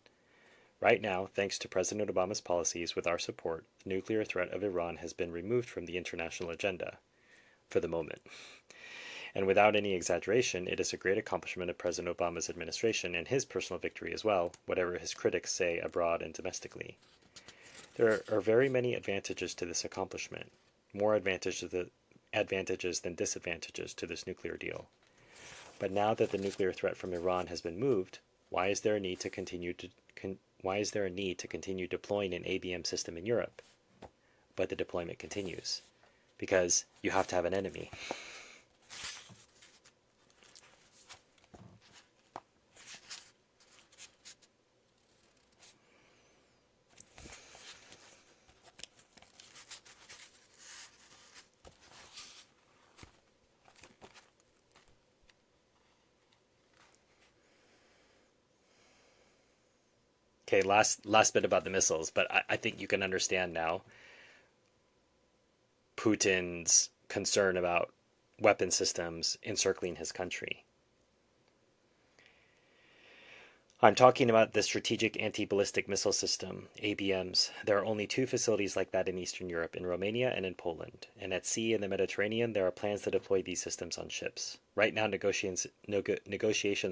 Right now, thanks to President Obama's policies with our support, the nuclear threat of Iran has been removed from the international agenda, for the moment. And without any exaggeration, it is a great accomplishment of President Obama's administration and his personal victory as well, whatever his critics say abroad and domestically. There are very many advantages to this accomplishment, more advantages than disadvantages to this nuclear deal. But now that the nuclear threat from Iran has been moved, why is there a need to continue deploying an ABM system in Europe? But the deployment continues, because you have to have an enemy. Okay, last bit about the missiles, but I think you can understand now Putin's concern about weapon systems encircling his country. I'm talking about the Strategic Anti-Ballistic Missile System, ABMs. There are only 2 facilities like that in Eastern Europe, in Romania and in Poland. And at sea in the Mediterranean, there are plans to deploy these systems on ships. Right now, negotiations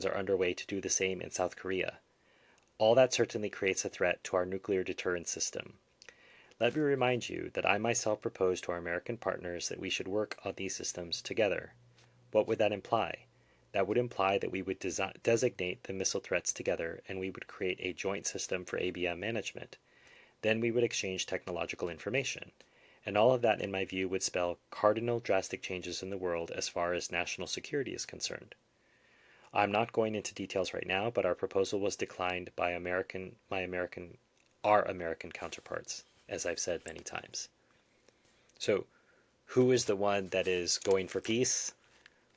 are underway to do the same in South Korea. All that certainly creates a threat to our nuclear deterrence system. Let me remind you that I myself proposed to our American partners that we should work on these systems together. What would that imply? That would imply that we would designate the missile threats together, and we would create a joint system for ABM management. Then we would exchange technological information. And all of that, in my view, would spell cardinal drastic changes in the world as far as national security is concerned. I'm not going into details right now, but our proposal was declined by our American counterparts, as I've said many times. So, who is the one that is going for peace?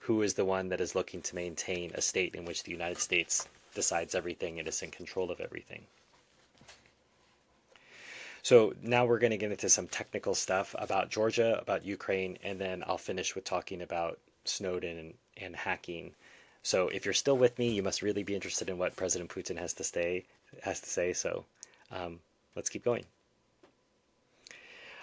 Who is the one that is looking to maintain a state in which the United States decides everything and is in control of everything? So now we're going to get into some technical stuff about Georgia, about Ukraine, and then I'll finish with talking about Snowden and hacking. So if you're still with me, you must really be interested in what President Putin has to say. So let's keep going.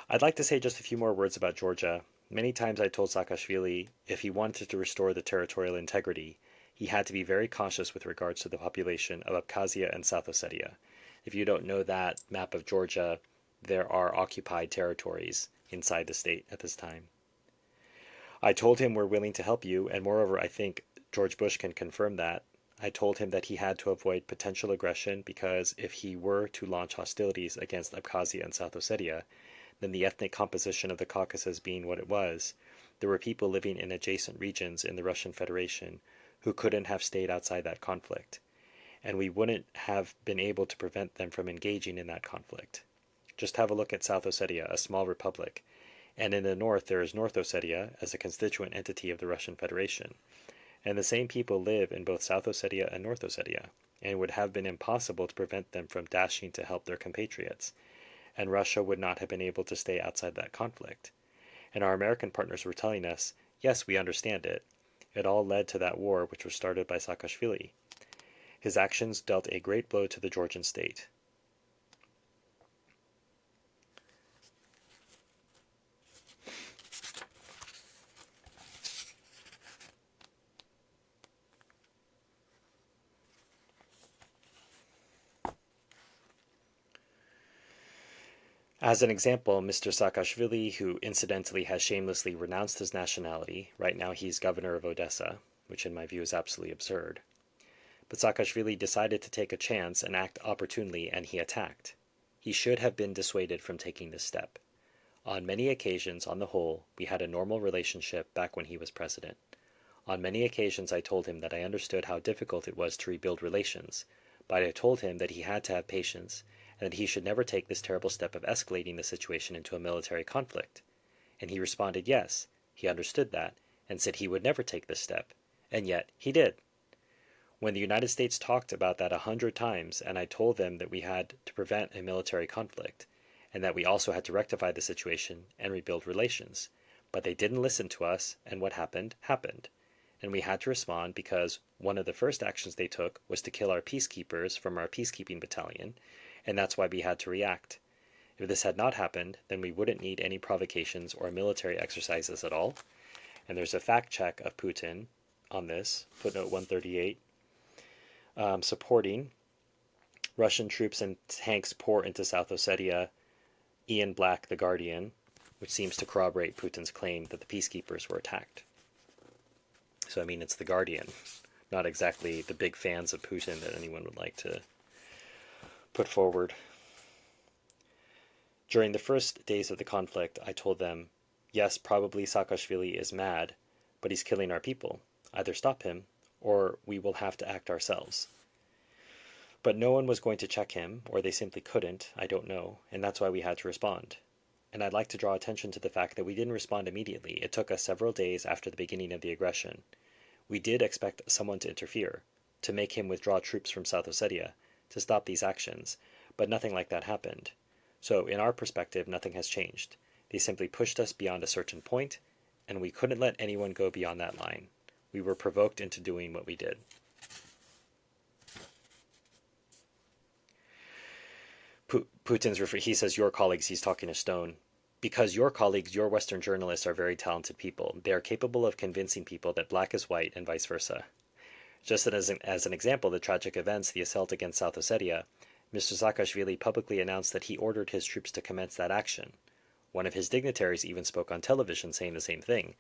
I'd like to say just a few more words about Georgia. Many times I told Saakashvili if he wanted to restore the territorial integrity, he had to be very cautious with regards to the population of Abkhazia and South Ossetia. If you don't know that map of Georgia, there are occupied territories inside the state at this time. I told him we're willing to help you, and moreover, I think George Bush can confirm that. I told him that he had to avoid potential aggression because if he were to launch hostilities against Abkhazia and South Ossetia, then the ethnic composition of the Caucasus being what it was, there were people living in adjacent regions in the Russian Federation who couldn't have stayed outside that conflict, and we wouldn't have been able to prevent them from engaging in that conflict. Just have a look at South Ossetia, a small republic, and in the north there is North Ossetia as a constituent entity of the Russian Federation. And the same people live in both South Ossetia and North Ossetia, and it would have been impossible to prevent them from dashing to help their compatriots, and Russia would not have been able to stay outside that conflict. And our American partners were telling us, yes, we understand it. It all led to that war which was started by Saakashvili. His actions dealt a great blow to the Georgian state. As an example, Mr. Saakashvili, who incidentally has shamelessly renounced his nationality, right now he's governor of Odessa, which in my view is absolutely absurd. But Saakashvili decided to take a chance and act opportunely, and he attacked. He should have been dissuaded from taking this step. On many occasions, on the whole, we had a normal relationship back when he was president. On many occasions I told him that I understood how difficult it was to rebuild relations, but I told him that he had to have patience, and that he should never take this terrible step of escalating the situation into a military conflict. And he responded yes, he understood that, and said he would never take this step. And yet, he did. When the United States talked about that 100 times, and I told them that we had to prevent a military conflict, and that we also had to rectify the situation and rebuild relations, but they didn't listen to us, and what happened, happened. And we had to respond because one of the first actions they took was to kill our peacekeepers from our peacekeeping battalion, and that's why we had to react. If this had not happened, then we wouldn't need any provocations or military exercises at all. And there's a fact check of Putin on this, footnote 138, supporting Russian troops and tanks pour into South Ossetia, Ian Black, The Guardian, which seems to corroborate Putin's claim that the peacekeepers were attacked. So, I mean, it's The Guardian, not exactly the big fans of Putin that anyone would like to put forward. During the first days of the conflict, I told them, yes, probably Saakashvili is mad, but he's killing our people. Either stop him, or we will have to act ourselves. But no one was going to check him, or they simply couldn't, I don't know, and that's why we had to respond. And I'd like to draw attention to the fact that we didn't respond immediately. It took us several days after the beginning of the aggression. We did expect someone to interfere, to make him withdraw troops from South Ossetia, to stop these actions, but nothing like that happened. So, in our perspective, nothing has changed. They simply pushed us beyond a certain point, and we couldn't let anyone go beyond that line. We were provoked into doing what we did. He says your colleagues, he's talking to Stone. Because your colleagues, your Western journalists, are very talented people. They are capable of convincing people that black is white and vice versa. Just as an example, the tragic events, the assault against South Ossetia, Mr. Saakashvili publicly announced that he ordered his troops to commence that action. One of his dignitaries even spoke on television saying the same thing.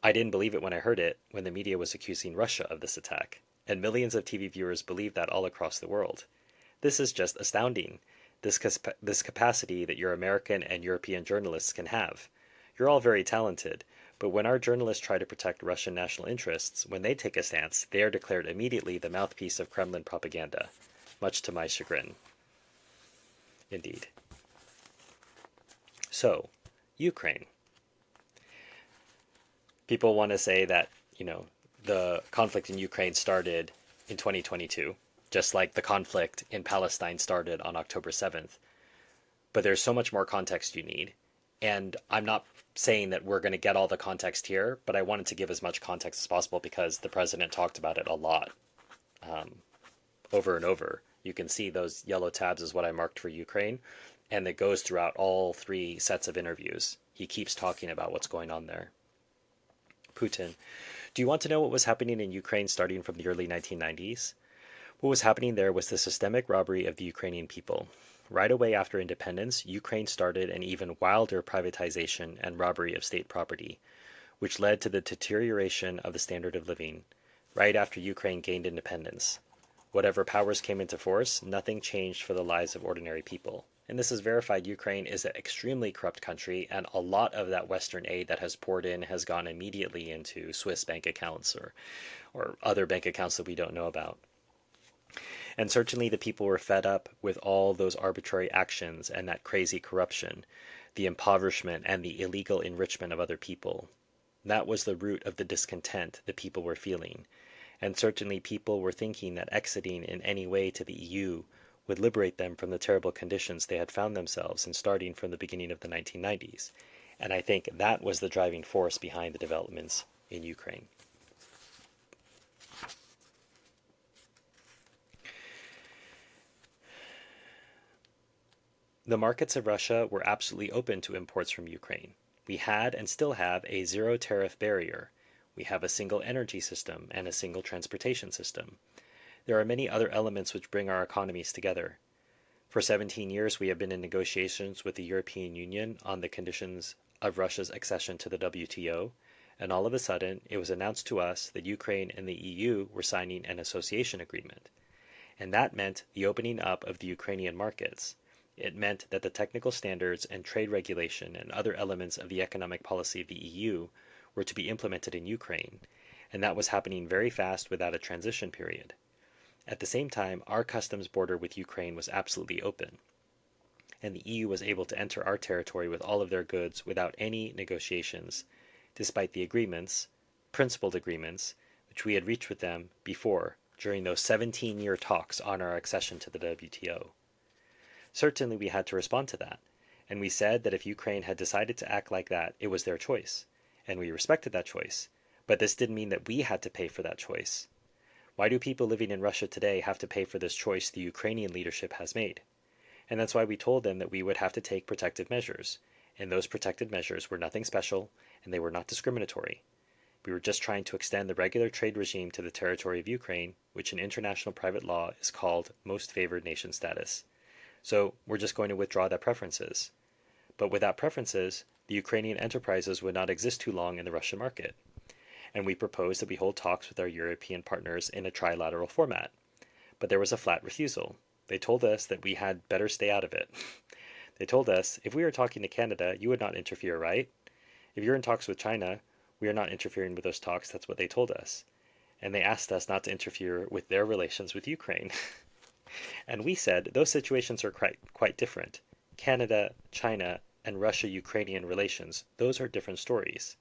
I didn't believe it when I heard it, when the media was accusing Russia of this attack, and millions of TV viewers believe that all across the world. This is just astounding. this capacity that your American and European journalists can have. You're all very talented, but when our journalists try to protect Russian national interests, when they take a stance, they are declared immediately the mouthpiece of Kremlin propaganda, much to my chagrin. Indeed. So, Ukraine. People want to say that, the conflict in Ukraine started in 2022, just like the conflict in Palestine started on October 7th. But there's so much more context you need. And I'm not saying that we're going to get all the context here, but I wanted to give as much context as possible because the president talked about it a lot, over and over. You can see those yellow tabs is what I marked for Ukraine, and it goes throughout all three sets of interviews. He keeps talking about what's going on there. Putin. Do you want to know what was happening in Ukraine starting from the early 1990s? What was happening there was the systemic robbery of the Ukrainian people. Right away after independence, Ukraine started an even wilder privatization and robbery of state property, which led to the deterioration of the standard of living. Right after Ukraine gained independence, whatever powers came into force, nothing changed for the lives of ordinary people. And this is verified. Ukraine is an extremely corrupt country, and a lot of that Western aid that has poured in has gone immediately into Swiss bank accounts or other bank accounts that we don't know about. And certainly the people were fed up with all those arbitrary actions and that crazy corruption, the impoverishment and the illegal enrichment of other people. That was the root of the discontent the people were feeling. And certainly people were thinking that exiting in any way to the EU would liberate them from the terrible conditions they had found themselves in starting from the beginning of the 1990s. And I think that was the driving force behind the developments in Ukraine. The markets of Russia were absolutely open to imports from Ukraine. We had and still have a zero tariff barrier. We have a single energy system and a single transportation system. There are many other elements which bring our economies together. For 17 years, we have been in negotiations with the European Union on the conditions of Russia's accession to the WTO, and all of a sudden, it was announced to us that Ukraine and the EU were signing an association agreement. And that meant the opening up of the Ukrainian markets. It meant that the technical standards and trade regulation and other elements of the economic policy of the EU were to be implemented in Ukraine, and that was happening very fast without a transition period. At the same time, our customs border with Ukraine was absolutely open, and the EU was able to enter our territory with all of their goods without any negotiations, despite the agreements, principled agreements, which we had reached with them before during those 17-year talks on our accession to the WTO. Certainly we had to respond to that, and we said that if Ukraine had decided to act like that, it was their choice, and we respected that choice, but this didn't mean that we had to pay for that choice. Why do people living in Russia today have to pay for this choice the Ukrainian leadership has made? And that's why we told them that we would have to take protective measures, and those protective measures were nothing special, and they were not discriminatory. We were just trying to extend the regular trade regime to the territory of Ukraine, which in international private law is called most favored nation status. So we're just going to withdraw that preferences. But without preferences, the Ukrainian enterprises would not exist too long in the Russian market. And we proposed that we hold talks with our European partners in a trilateral format. But there was a flat refusal. They told us that we had better stay out of it. They told us, if we are talking to Canada, you would not interfere, right? If you're in talks with China, we are not interfering with those talks. That's what they told us. And they asked us not to interfere with their relations with Ukraine. And we said those situations are quite different. Canada, China, and Russia-Ukrainian relations, those are different stories.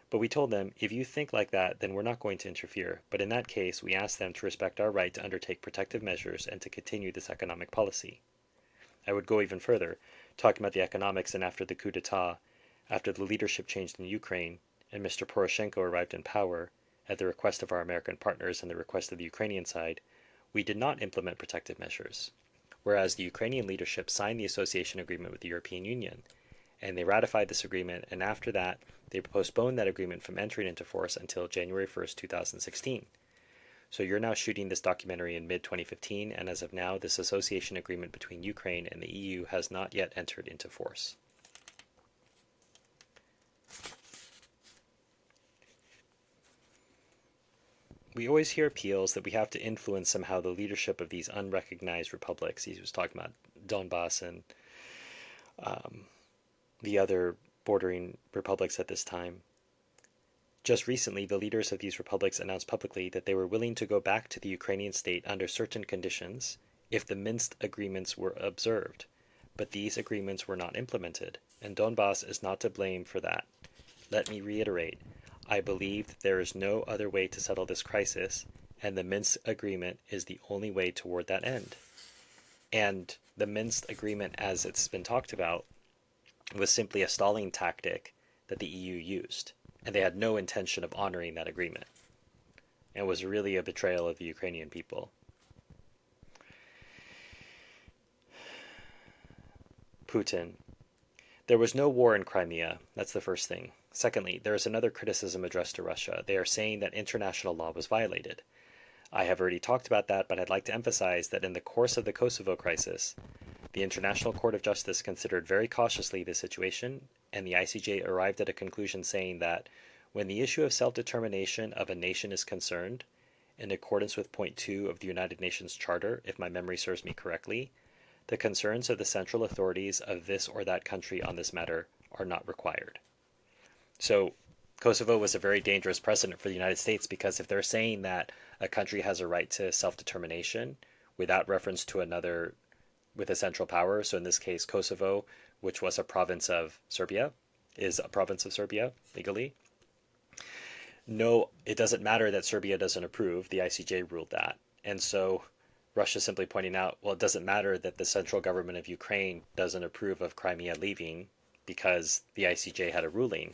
But we told them, if you think like that, then we're not going to interfere. But in that case, we asked them to respect our right to undertake protective measures and to continue this economic policy. I would go even further, talking about the economics, and after the coup d'etat, after the leadership changed in Ukraine, and Mr. Poroshenko arrived in power, at the request of our American partners and the request of the Ukrainian side, we did not implement protective measures. Whereas the Ukrainian leadership signed the association agreement with the European Union, and they ratified this agreement, and after that, they postponed that agreement from entering into force until January 1st, 2016. So you're now shooting this documentary in mid-2015, and as of now, this association agreement between Ukraine and the EU has not yet entered into force. We always hear appeals that we have to influence somehow the leadership of these unrecognized republics. He was talking about Donbass and the other bordering republics at this time. Just recently, the leaders of these republics announced publicly that they were willing to go back to the Ukrainian state under certain conditions if the Minsk agreements were observed, but these agreements were not implemented, and Donbass is not to blame for that. Let me reiterate, I believe that there is no other way to settle this crisis, and the Minsk agreement is the only way toward that end. And the Minsk agreement, as it's been talked about, was simply a stalling tactic that the EU used, and they had no intention of honoring that agreement, and was really a betrayal of the Ukrainian people. Putin. There was no war in Crimea. That's the first thing. Secondly, there is another criticism addressed to Russia. They are saying that international law was violated. I have already talked about that, but I'd like to emphasize that in the course of the Kosovo crisis, the International Court of Justice considered very cautiously the situation, and the ICJ arrived at a conclusion saying that when the issue of self-determination of a nation is concerned, in accordance with point 2 of the United Nations Charter, if my memory serves me correctly, the concerns of the central authorities of this or that country on this matter are not required. So Kosovo was a very dangerous precedent for the United States, because if they're saying that a country has a right to self-determination without reference to another with a central power, so in this case Kosovo, which was a province of Serbia, is a province of Serbia legally. No, it doesn't matter that Serbia doesn't approve. The ICJ ruled that. And so Russia is simply pointing out, well, it doesn't matter that the central government of Ukraine doesn't approve of Crimea leaving because the ICJ had a ruling.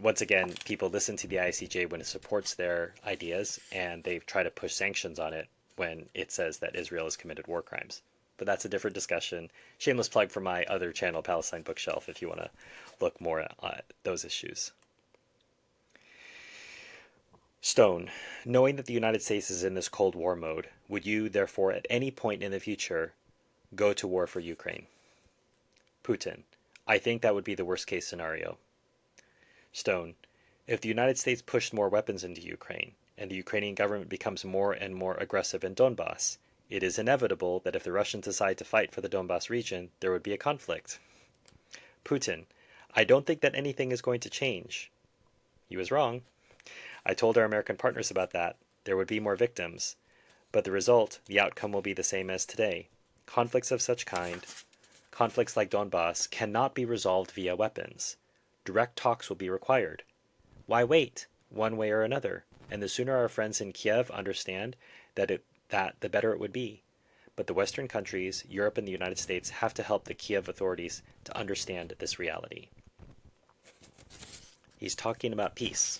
Once again, people listen to the ICJ when it supports their ideas, and they try to push sanctions on it when it says that Israel has committed war crimes. But that's a different discussion. Shameless plug for my other channel, Palestine Bookshelf, if you want to look more at those issues. Stone. Knowing that the United States is in this Cold War mode, would you, therefore, at any point in the future, go to war for Ukraine? Putin. I think that would be the worst case scenario. Stone. If the United States pushed more weapons into Ukraine, and the Ukrainian government becomes more and more aggressive in Donbass, it is inevitable that if the Russians decide to fight for the Donbass region, there would be a conflict. Putin. I don't think that anything is going to change. He was wrong. I told our American partners about that. There would be more victims. But the result, the outcome will be the same as today. Conflicts of such kind, conflicts like Donbass, cannot be resolved via weapons. Direct talks will be required. Why wait, one way or another? And the sooner our friends in Kiev understand that, the better it would be. But the Western countries, Europe and the United States, have to help the Kiev authorities to understand this reality. He's talking about peace.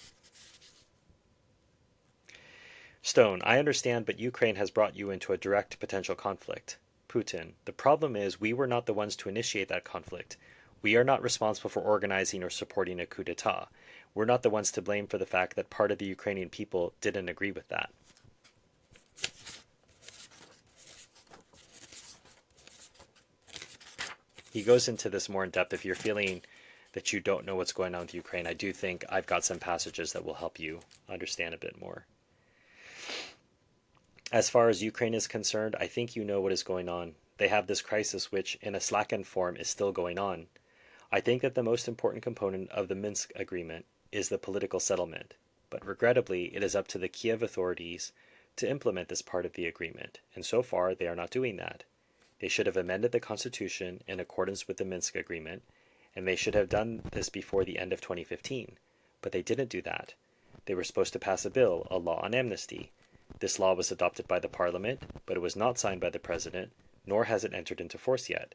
Stone, I understand, but Ukraine has brought you into a direct potential conflict. Putin, the problem is we were not the ones to initiate that conflict. We are not responsible for organizing or supporting a coup d'etat. We're not the ones to blame for the fact that part of the Ukrainian people didn't agree with that. He goes into this more in depth. If you're feeling that you don't know what's going on with Ukraine, I do think I've got some passages that will help you understand a bit more. As far as Ukraine is concerned, I think you know what is going on. They have this crisis which, in a slackened form, is still going on. I think that the most important component of the Minsk agreement is the political settlement, but regrettably it is up to the Kiev authorities to implement this part of the agreement, and so far they are not doing that. They should have amended the constitution in accordance with the Minsk agreement, and they should have done this before the end of 2015, but they didn't do that. They were supposed to pass a bill, a law on amnesty. This law was adopted by the parliament, but it was not signed by the president, nor has it entered into force yet.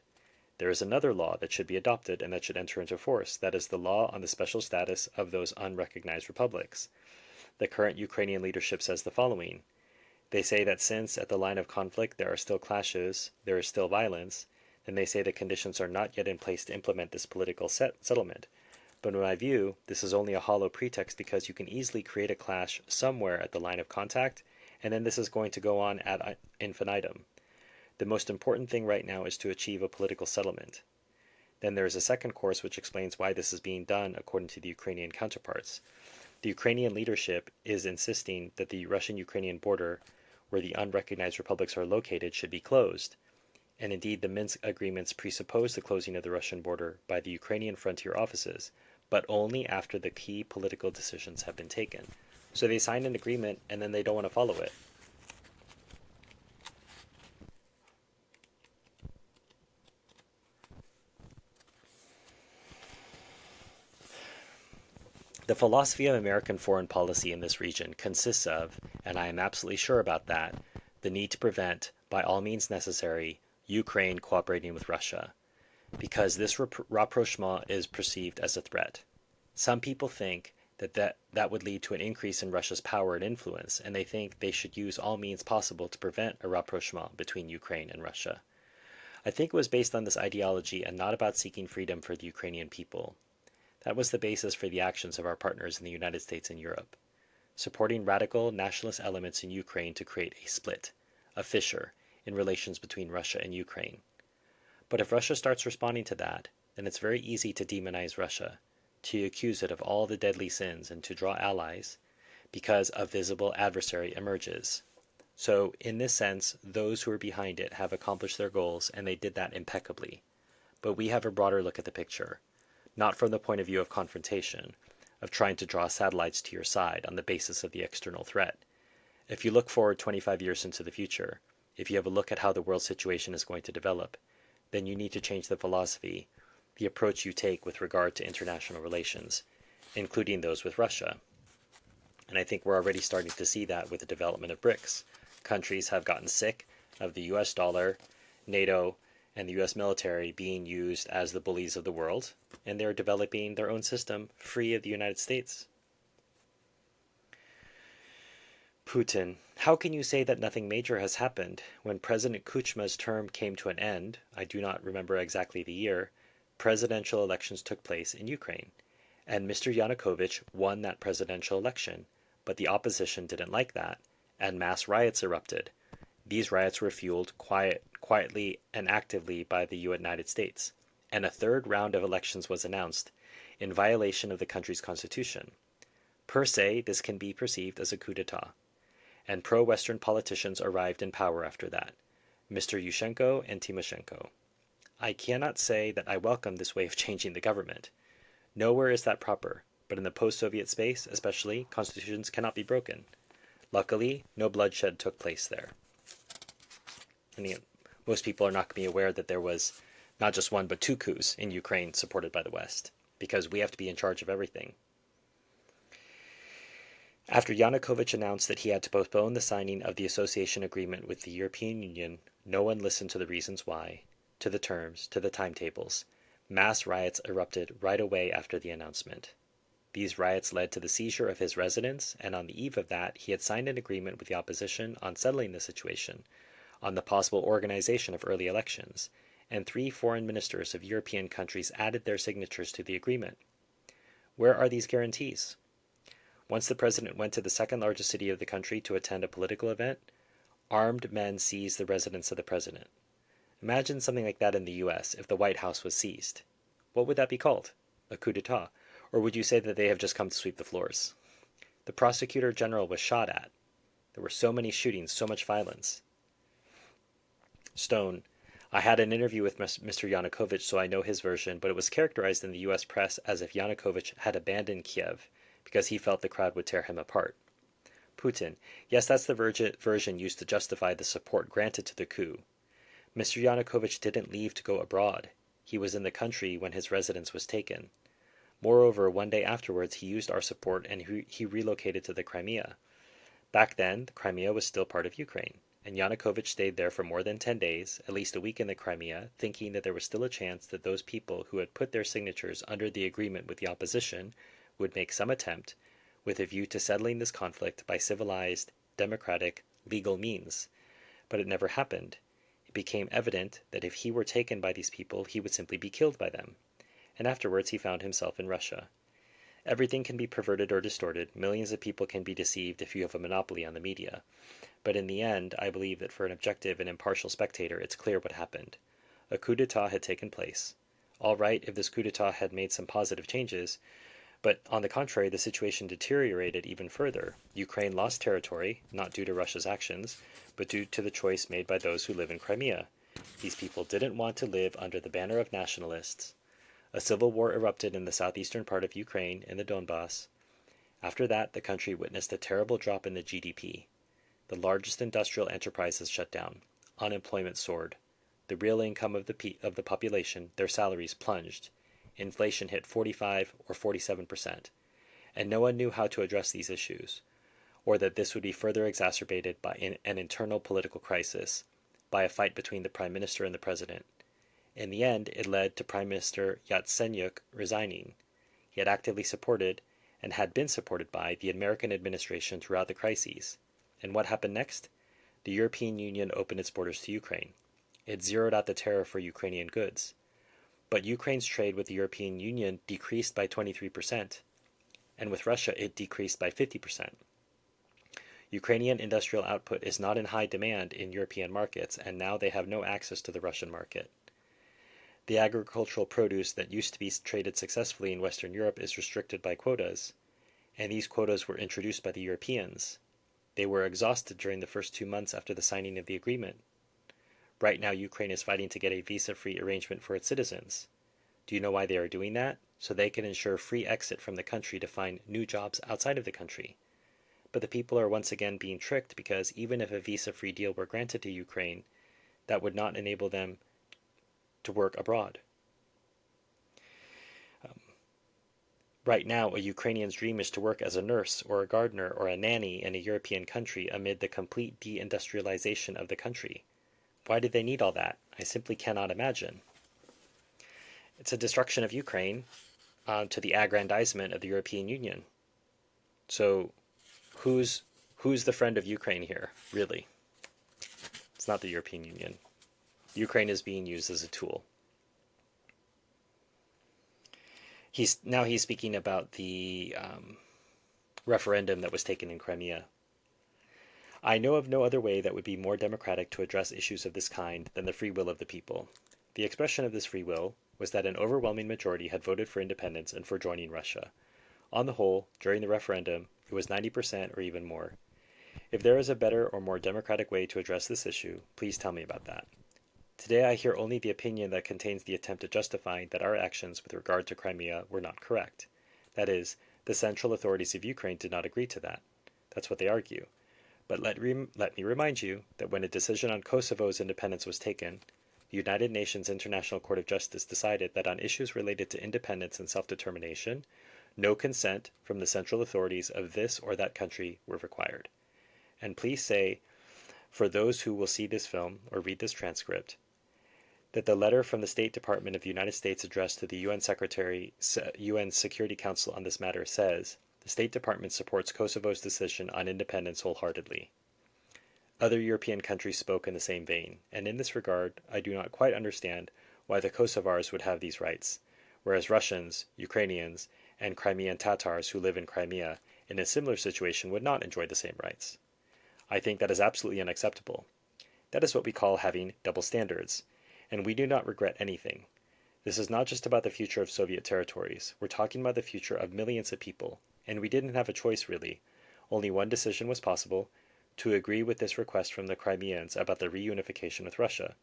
There is another law that should be adopted and that should enter into force. That is the law on the special status of those unrecognized republics. The current Ukrainian leadership says the following. They say that since at the line of conflict there are still clashes, there is still violence, then they say the conditions are not yet in place to implement this political settlement. But in my view, this is only a hollow pretext, because you can easily create a clash somewhere at the line of contact, and then this is going to go on ad infinitum. The most important thing right now is to achieve a political settlement. Then there is a second course which explains why this is being done according to the Ukrainian counterparts. The Ukrainian leadership is insisting that the Russian-Ukrainian border, where the unrecognized republics are located, should be closed. and indeed the Minsk agreements presuppose the closing of the Russian border by the Ukrainian frontier offices, but only after the key political decisions have been taken. So they sign an agreement and then they don't want to follow it. The philosophy of American foreign policy in this region consists of, and I am absolutely sure about that, the need to prevent, by all means necessary, Ukraine cooperating with Russia, because this rapprochement is perceived as a threat. Some people think that would lead to an increase in Russia's power and influence, and they think they should use all means possible to prevent a rapprochement between Ukraine and Russia. I think it was based on this ideology and not about seeking freedom for the Ukrainian people. That was the basis for the actions of our partners in the United States and Europe, supporting radical nationalist elements in Ukraine to create a split, a fissure, in relations between Russia and Ukraine. But if Russia starts responding to that, then it's very easy to demonize Russia, to accuse it of all the deadly sins and to draw allies, because a visible adversary emerges. So, in this sense, those who are behind it have accomplished their goals, and they did that impeccably. But we have a broader look at the picture, not from the point of view of confrontation, of trying to draw satellites to your side on the basis of the external threat. If you look forward 25 years into the future, if you have a look at how the world situation is going to develop, then you need to change the philosophy, the approach you take with regard to international relations, including those with Russia. And I think we're already starting to see that with the development of BRICS. Countries have gotten sick of the US dollar, NATO, and the US military being used as the bullies of the world, and they're developing their own system free of the United States. Putin. How can you say that nothing major has happened? When President Kuchma's term came to an end, I do not remember exactly the year, presidential elections took place in Ukraine, and Mr. Yanukovych won that presidential election, but the opposition didn't like that, and mass riots erupted. These riots were fueled quietly and actively by the United States, and a third round of elections was announced, in violation of the country's constitution. Per se, this can be perceived as a coup d'etat, and pro-Western politicians arrived in power after that, Mr. Yushchenko and Timoshenko. I cannot say that I welcome this way of changing the government. Nowhere is that proper, but in the post-Soviet space, especially, constitutions cannot be broken. Luckily, no bloodshed took place there. And most people are not going to be aware that there was not just one but two coups in Ukraine supported by the West, because we have to be in charge of everything. After Yanukovych announced that he had to postpone the signing of the association agreement with the European Union, no one listened to the reasons why, to the terms, to the timetables. Mass riots erupted right away after the announcement. These riots led to the seizure of his residence, and on the eve of that, he had signed an agreement with the opposition on settling the situation, on the possible organization of early elections, and 3 foreign ministers of European countries added their signatures to the agreement. Where are these guarantees? Once the president went to the second largest city of the country to attend a political event, armed men seized the residence of the president. Imagine something like that in the US if the White House was seized. What would that be called? A coup d'etat? Or would you say that they have just come to sweep the floors? The prosecutor general was shot at. There were so many shootings, so much violence. Stone. I had an interview with Mr. Yanukovych, so I know his version, but it was characterized in the US press as if Yanukovych had abandoned Kiev because he felt the crowd would tear him apart. Putin. Yes, that's the version used to justify the support granted to the coup. Mr. Yanukovych didn't leave to go abroad. He was in the country when his residence was taken. Moreover, one day afterwards he used our support and he relocated to the Crimea. Back then, the Crimea was still part of Ukraine, and Yanukovych stayed there for more than 10 days, at least a week in the Crimea, thinking that there was still a chance that those people who had put their signatures under the agreement with the opposition would make some attempt, with a view to settling this conflict by civilized, democratic, legal means. But it never happened. It became evident that if he were taken by these people, he would simply be killed by them. And afterwards he found himself in Russia. Everything can be perverted or distorted. Millions of people can be deceived if you have a monopoly on the media. But in the end, I believe that for an objective and impartial spectator, it's clear what happened. A coup d'etat had taken place. All right, if this coup d'etat had made some positive changes, but on the contrary, the situation deteriorated even further. Ukraine lost territory, not due to Russia's actions, but due to the choice made by those who live in Crimea. These people didn't want to live under the banner of nationalists. A civil war erupted in the southeastern part of Ukraine, in the Donbass. After that, the country witnessed a terrible drop in the GDP. The largest industrial enterprises shut down. Unemployment soared. The real income of the population, their salaries, plunged. Inflation hit 45 or 47%. And no one knew how to address these issues, or that this would be further exacerbated by an internal political crisis, by a fight between the Prime Minister and the President. In the end, it led to Prime Minister Yatsenyuk resigning. He had actively supported, and had been supported by, the American administration throughout the crises. And what happened next? The European Union opened its borders to Ukraine. It zeroed out the tariff for Ukrainian goods. But Ukraine's trade with the European Union decreased by 23%, and with Russia it decreased by 50%. Ukrainian industrial output is not in high demand in European markets, and now they have no access to the Russian market. The agricultural produce that used to be traded successfully in Western Europe is restricted by quotas, and these quotas were introduced by the Europeans. They were exhausted during the first 2 months after the signing of the agreement. Right now, Ukraine is fighting to get a visa-free arrangement for its citizens. Do you know why they are doing that? So they can ensure free exit from the country to find new jobs outside of the country. But the people are once again being tricked, because even if a visa-free deal were granted to Ukraine, that would not enable them to work abroad. Right now, a Ukrainian's dream is to work as a nurse or a gardener or a nanny in a European country amid the complete deindustrialization of the country. Why do they need all that? I simply cannot imagine. It's a destruction of Ukraine to the aggrandizement of the European Union. So who's the friend of Ukraine here, really? It's not the European Union. Ukraine is being used as a tool. He's speaking about the referendum that was taken in Crimea. I know of no other way that would be more democratic to address issues of this kind than the free will of the people. The expression of this free will was that an overwhelming majority had voted for independence and for joining Russia. On the whole, during the referendum, it was 90% or even more. If there is a better or more democratic way to address this issue, please tell me about that. Today I hear only the opinion that contains the attempt at justifying that our actions with regard to Crimea were not correct. That is, the central authorities of Ukraine did not agree to that. That's what they argue. But let me remind you that when a decision on Kosovo's independence was taken, the United Nations International Court of Justice decided that on issues related to independence and self-determination, no consent from the central authorities of this or that country were required. And please say, for those who will see this film or read this transcript, that the letter from the State Department of the United States addressed to the UN Security Council on this matter says, the State Department supports Kosovo's decision on independence wholeheartedly. Other European countries spoke in the same vein, and in this regard, I do not quite understand why the Kosovars would have these rights, whereas Russians, Ukrainians, and Crimean Tatars who live in Crimea in a similar situation would not enjoy the same rights. I think that is absolutely unacceptable. That is what we call having double standards, and we do not regret anything. This is not just about the future of Soviet territories. We're talking about the future of millions of people, and we didn't have a choice really. Only one decision was possible, to agree with this request from the Crimeans about the reunification with Russia.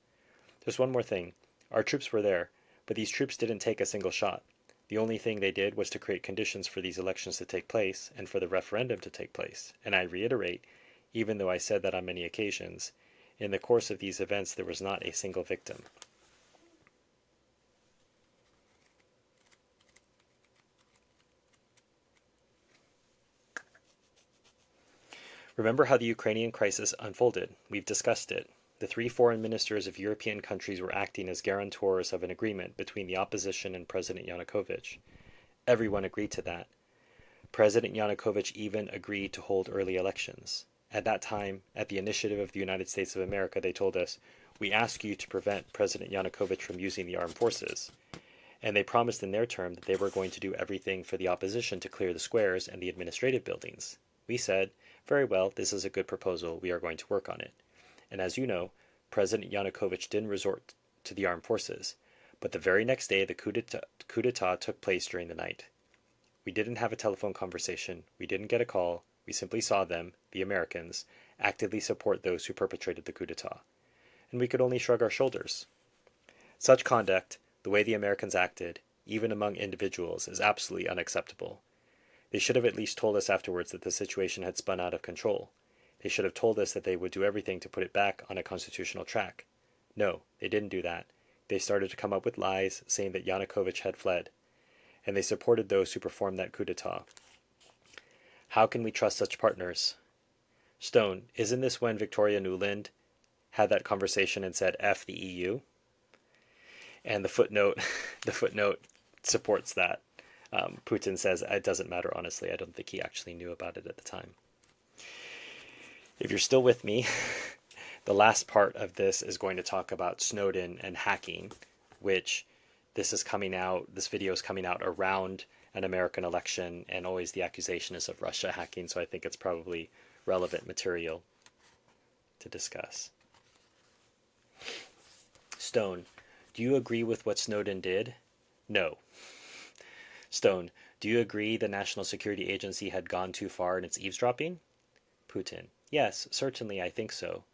There's one more thing. Our troops were there, but these troops didn't take a single shot. The only thing they did was to create conditions for these elections to take place and for the referendum to take place. And I reiterate, even though I said that on many occasions, in the course of these events there was not a single victim. Remember how the Ukrainian crisis unfolded. We've discussed it. The 3 foreign ministers of European countries were acting as guarantors of an agreement between the opposition and President Yanukovych. Everyone agreed to that. President Yanukovych even agreed to hold early elections. At that time, at the initiative of the United States of America, they told us, "We ask you to prevent President Yanukovych from using the armed forces." And they promised in their term that they were going to do everything for the opposition to clear the squares and the administrative buildings. We said, very well, this is a good proposal, we are going to work on it. And as you know, President Yanukovych didn't resort to the armed forces, but the very next day the coup d'etat took place during the night. We didn't have a telephone conversation, we didn't get a call, we simply saw them, the Americans, actively support those who perpetrated the coup d'etat. and we could only shrug our shoulders. Such conduct, the way the Americans acted, even among individuals, is absolutely unacceptable. They should have at least told us afterwards that the situation had spun out of control. They should have told us that they would do everything to put it back on a constitutional track. No, they didn't do that. They started to come up with lies, saying that Yanukovych had fled, and they supported those who performed that coup d'etat. How can we trust such partners? Stone, isn't this when Victoria Nuland had that conversation and said, F the EU? And the footnote supports that. Putin says, it doesn't matter, honestly. I don't think he actually knew about it at the time. If you're still with me, the last part of this is going to talk about Snowden and hacking, which this video is coming out around an American election, and always the accusation is of Russia hacking, so I think it's probably relevant material to discuss. Stone, do you agree with what Snowden did? No. Stone, do you agree the National Security Agency had gone too far in its eavesdropping? Putin, yes, certainly I think so.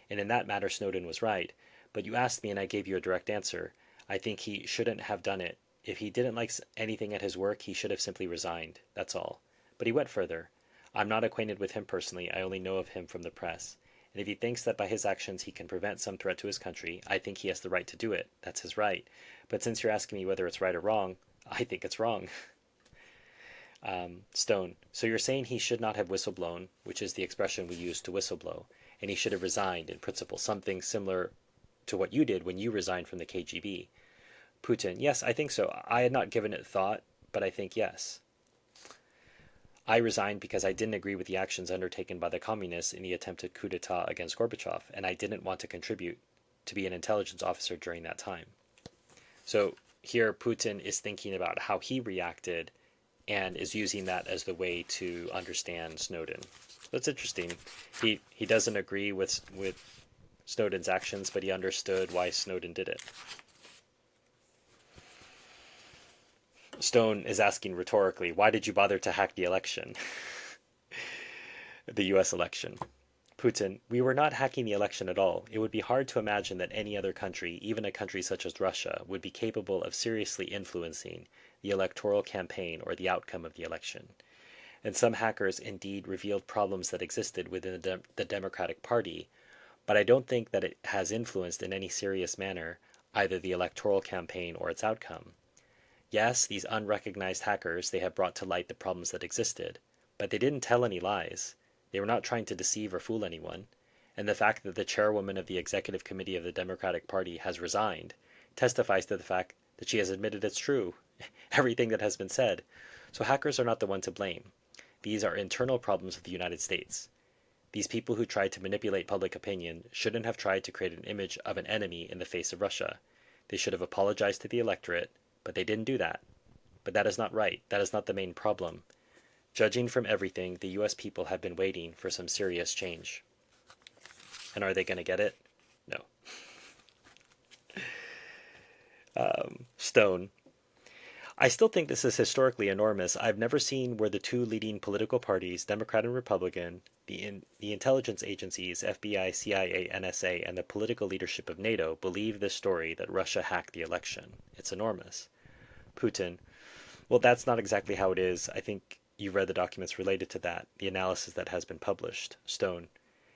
And in that matter Snowden was right, but you asked me and I gave you a direct answer. I think he shouldn't have done it. If he didn't like anything at his work, he should have simply resigned, that's all. But he went further. I'm not acquainted with him personally, I only know of him from the press. And if he thinks that by his actions he can prevent some threat to his country, I think he has the right to do it. That's his right. But since you're asking me whether it's right or wrong, I think it's wrong. Stone, so you're saying he should not have whistleblown, which is the expression we use to whistleblow, and he should have resigned in principle, something similar to what you did when you resigned from the KGB. Putin, yes, I think so. I had not given it thought, but I think yes. I resigned because I didn't agree with the actions undertaken by the communists in the attempted coup d'etat against Gorbachev, and I didn't want to contribute to be an intelligence officer during that time. So here Putin is thinking about how he reacted and is using that as the way to understand Snowden. That's interesting. He doesn't agree with Snowden's actions, but he understood why Snowden did it. Stone is asking rhetorically, why did you bother to hack the election? The US election. Putin, we were not hacking the election at all. It would be hard to imagine that any other country, even a country such as Russia, would be capable of seriously influencing the electoral campaign or the outcome of the election. And some hackers indeed revealed problems that existed within the Democratic Party, but I don't think that it has influenced in any serious manner either the electoral campaign or its outcome. Yes, these unrecognized hackers, they have brought to light the problems that existed, but they didn't tell any lies. They were not trying to deceive or fool anyone, and the fact that the chairwoman of the executive committee of the Democratic Party has resigned testifies to the fact that she has admitted it's true, everything that has been said. So hackers are not the one to blame. These are internal problems of the United States. These people who tried to manipulate public opinion shouldn't have tried to create an image of an enemy in the face of Russia. They should have apologized to the electorate, but they didn't do that. But that is not right. That is not the main problem. Judging from everything, the US people have been waiting for some serious change. And are they going to get it? No. Stone. I still think this is historically enormous. I've never seen where the two leading political parties, Democrat and Republican, the intelligence agencies, FBI, CIA, NSA, and the political leadership of NATO believe this story that Russia hacked the election. It's enormous. Putin. Well, that's not exactly how it is. I think you've read the documents related to that, the analysis that has been published. Stone.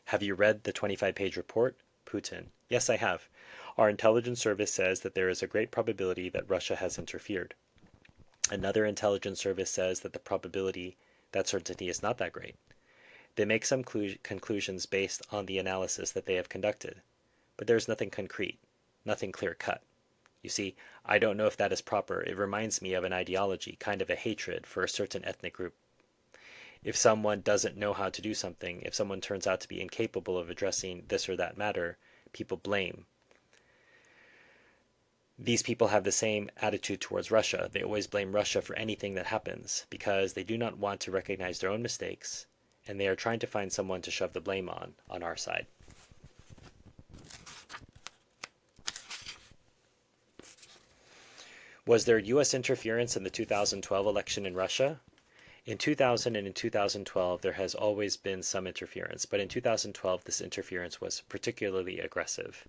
Have you read the 25-page report? Putin. Yes, I have. Our intelligence service says that there is a great probability that Russia has interfered. Another intelligence service says that that certainty is not that great. They make some conclusions based on the analysis that they have conducted, but there's nothing concrete, nothing clear-cut. You see, I don't know if that is proper. It reminds me of an ideology, kind of a hatred for a certain ethnic group. If someone doesn't know how to do something, if someone turns out to be incapable of addressing this or that matter, people blame. These people have the same attitude towards Russia. They always blame Russia for anything that happens because they do not want to recognize their own mistakes, and they are trying to find someone to shove the blame on our side. Was there U.S. interference in the 2012 election in Russia? In 2000 and in 2012, there has always been some interference, but in 2012, this interference was particularly aggressive.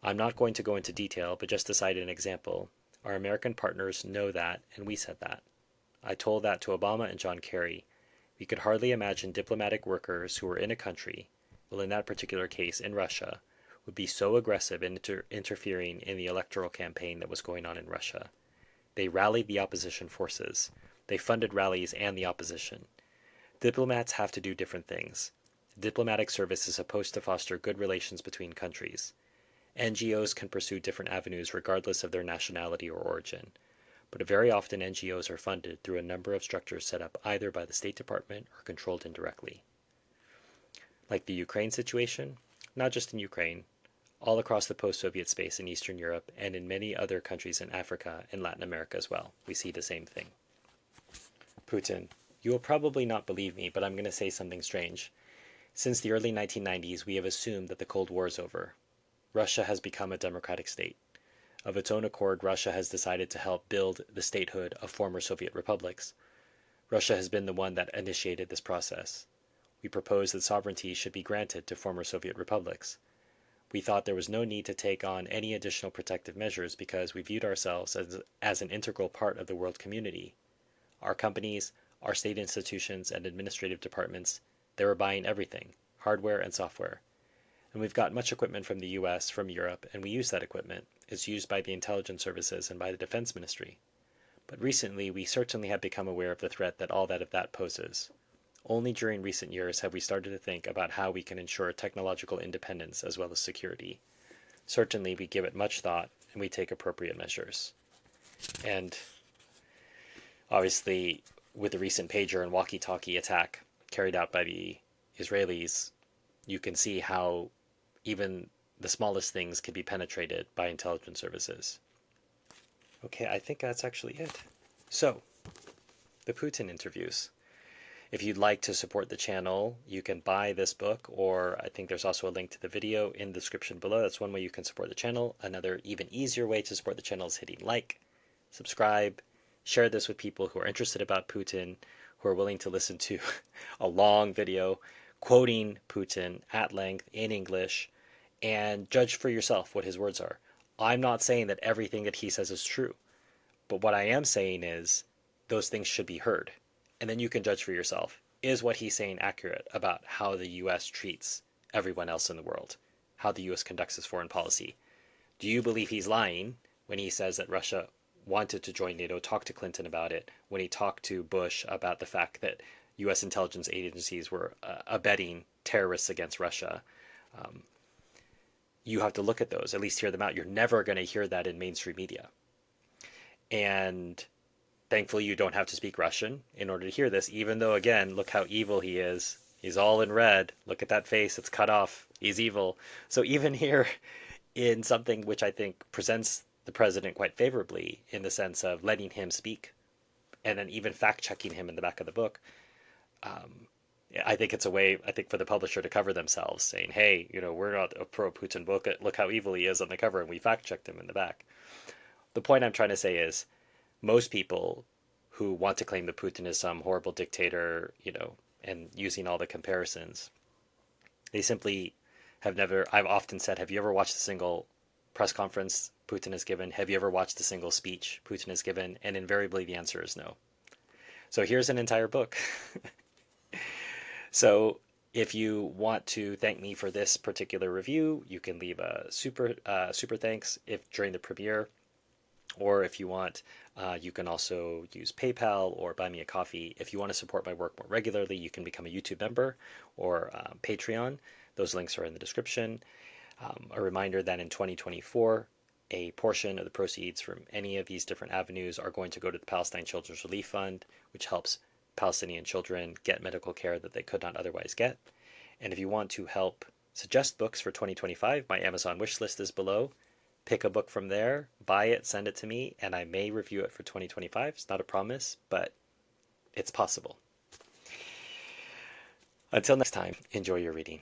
I'm not going to go into detail, but just to cite an example, our American partners know that, and we said that. I told that to Obama and John Kerry. We could hardly imagine diplomatic workers who were in a country, well, in that particular case, in Russia, would be so aggressive in interfering in the electoral campaign that was going on in Russia. They rallied the opposition forces. They funded rallies and the opposition. Diplomats have to do different things. Diplomatic service is supposed to foster good relations between countries. NGOs can pursue different avenues regardless of their nationality or origin, but very often NGOs are funded through a number of structures set up either by the State Department or controlled indirectly. Like the Ukraine situation, not just in Ukraine, all across the post-Soviet space in Eastern Europe and in many other countries in Africa and Latin America as well, we see the same thing. Putin, you will probably not believe me, but I'm going to say something strange. Since the early 1990s, we have assumed that the Cold War is over. Russia has become a democratic state. Of its own accord, Russia has decided to help build the statehood of former Soviet republics. Russia has been the one that initiated this process. We proposed that sovereignty should be granted to former Soviet republics. We thought there was no need to take on any additional protective measures because we viewed ourselves as an integral part of the world community. Our companies, our state institutions, and administrative departments, they were buying everything, hardware and software. And we've got much equipment from the US, from Europe, and we use that equipment. It's used by the intelligence services and by the defense ministry. But recently, we certainly have become aware of the threat that all that poses. Only during recent years have we started to think about how we can ensure technological independence as well as security. Certainly, we give it much thought and we take appropriate measures. And obviously, with the recent pager and walkie-talkie attack carried out by the Israelis, you can see how even the smallest things can be penetrated by intelligence services. Okay, I think that's actually it. So, the Putin interviews. If you'd like to support the channel, you can buy this book, or I think there's also a link to the video in the description below. That's one way you can support the channel. Another even easier way to support the channel is hitting like, subscribe, share this with people who are interested about Putin, who are willing to listen to a long video quoting Putin at length in English, and judge for yourself what his words are. I'm not saying that everything that he says is true, but what I am saying is those things should be heard. And then you can judge for yourself. Is what he's saying accurate about how the U.S. treats everyone else in the world? How the U.S. conducts its foreign policy? Do you believe he's lying when he says that Russia wanted to join NATO, talked to Clinton about it, when he talked to Bush about the fact that U.S. intelligence agencies were abetting terrorists against Russia? You have to look at those, at least hear them out. You're never going to hear that in mainstream media. And thankfully, you don't have to speak Russian in order to hear this, even though, again, look how evil he is. He's all in red. Look at that face. It's cut off. He's evil. So even here, in something which I think presents the president quite favorably in the sense of letting him speak and then even fact-checking him in the back of the book, I think it's a way, I think, for the publisher to cover themselves, saying, hey, we're not a pro-Putin book. Look how evil he is on the cover, and we fact-checked him in the back. The point I'm trying to say is most people who want to claim that Putin is some horrible dictator, and using all the comparisons, they simply have never, I've often said, have you ever watched a single press conference Putin has given? Have you ever watched a single speech Putin has given? And invariably the answer is no. So here's an entire book. So if you want to thank me for this particular review, you can leave a super thanks if during the premiere, or if you want, you can also use PayPal or buy me a coffee. If you want to support my work more regularly, you can become a YouTube member or Patreon. Those links are in the description. A reminder that in 2024, a portion of the proceeds from any of these different avenues are going to go to the Palestine Children's Relief Fund, which helps Palestinian children get medical care that they could not otherwise get. And if you want to help suggest books for 2025, my Amazon wish list is below. Pick a book from there, buy it, send it to me, and I may review it for 2025. It's not a promise, but it's possible. Until next time, enjoy your reading.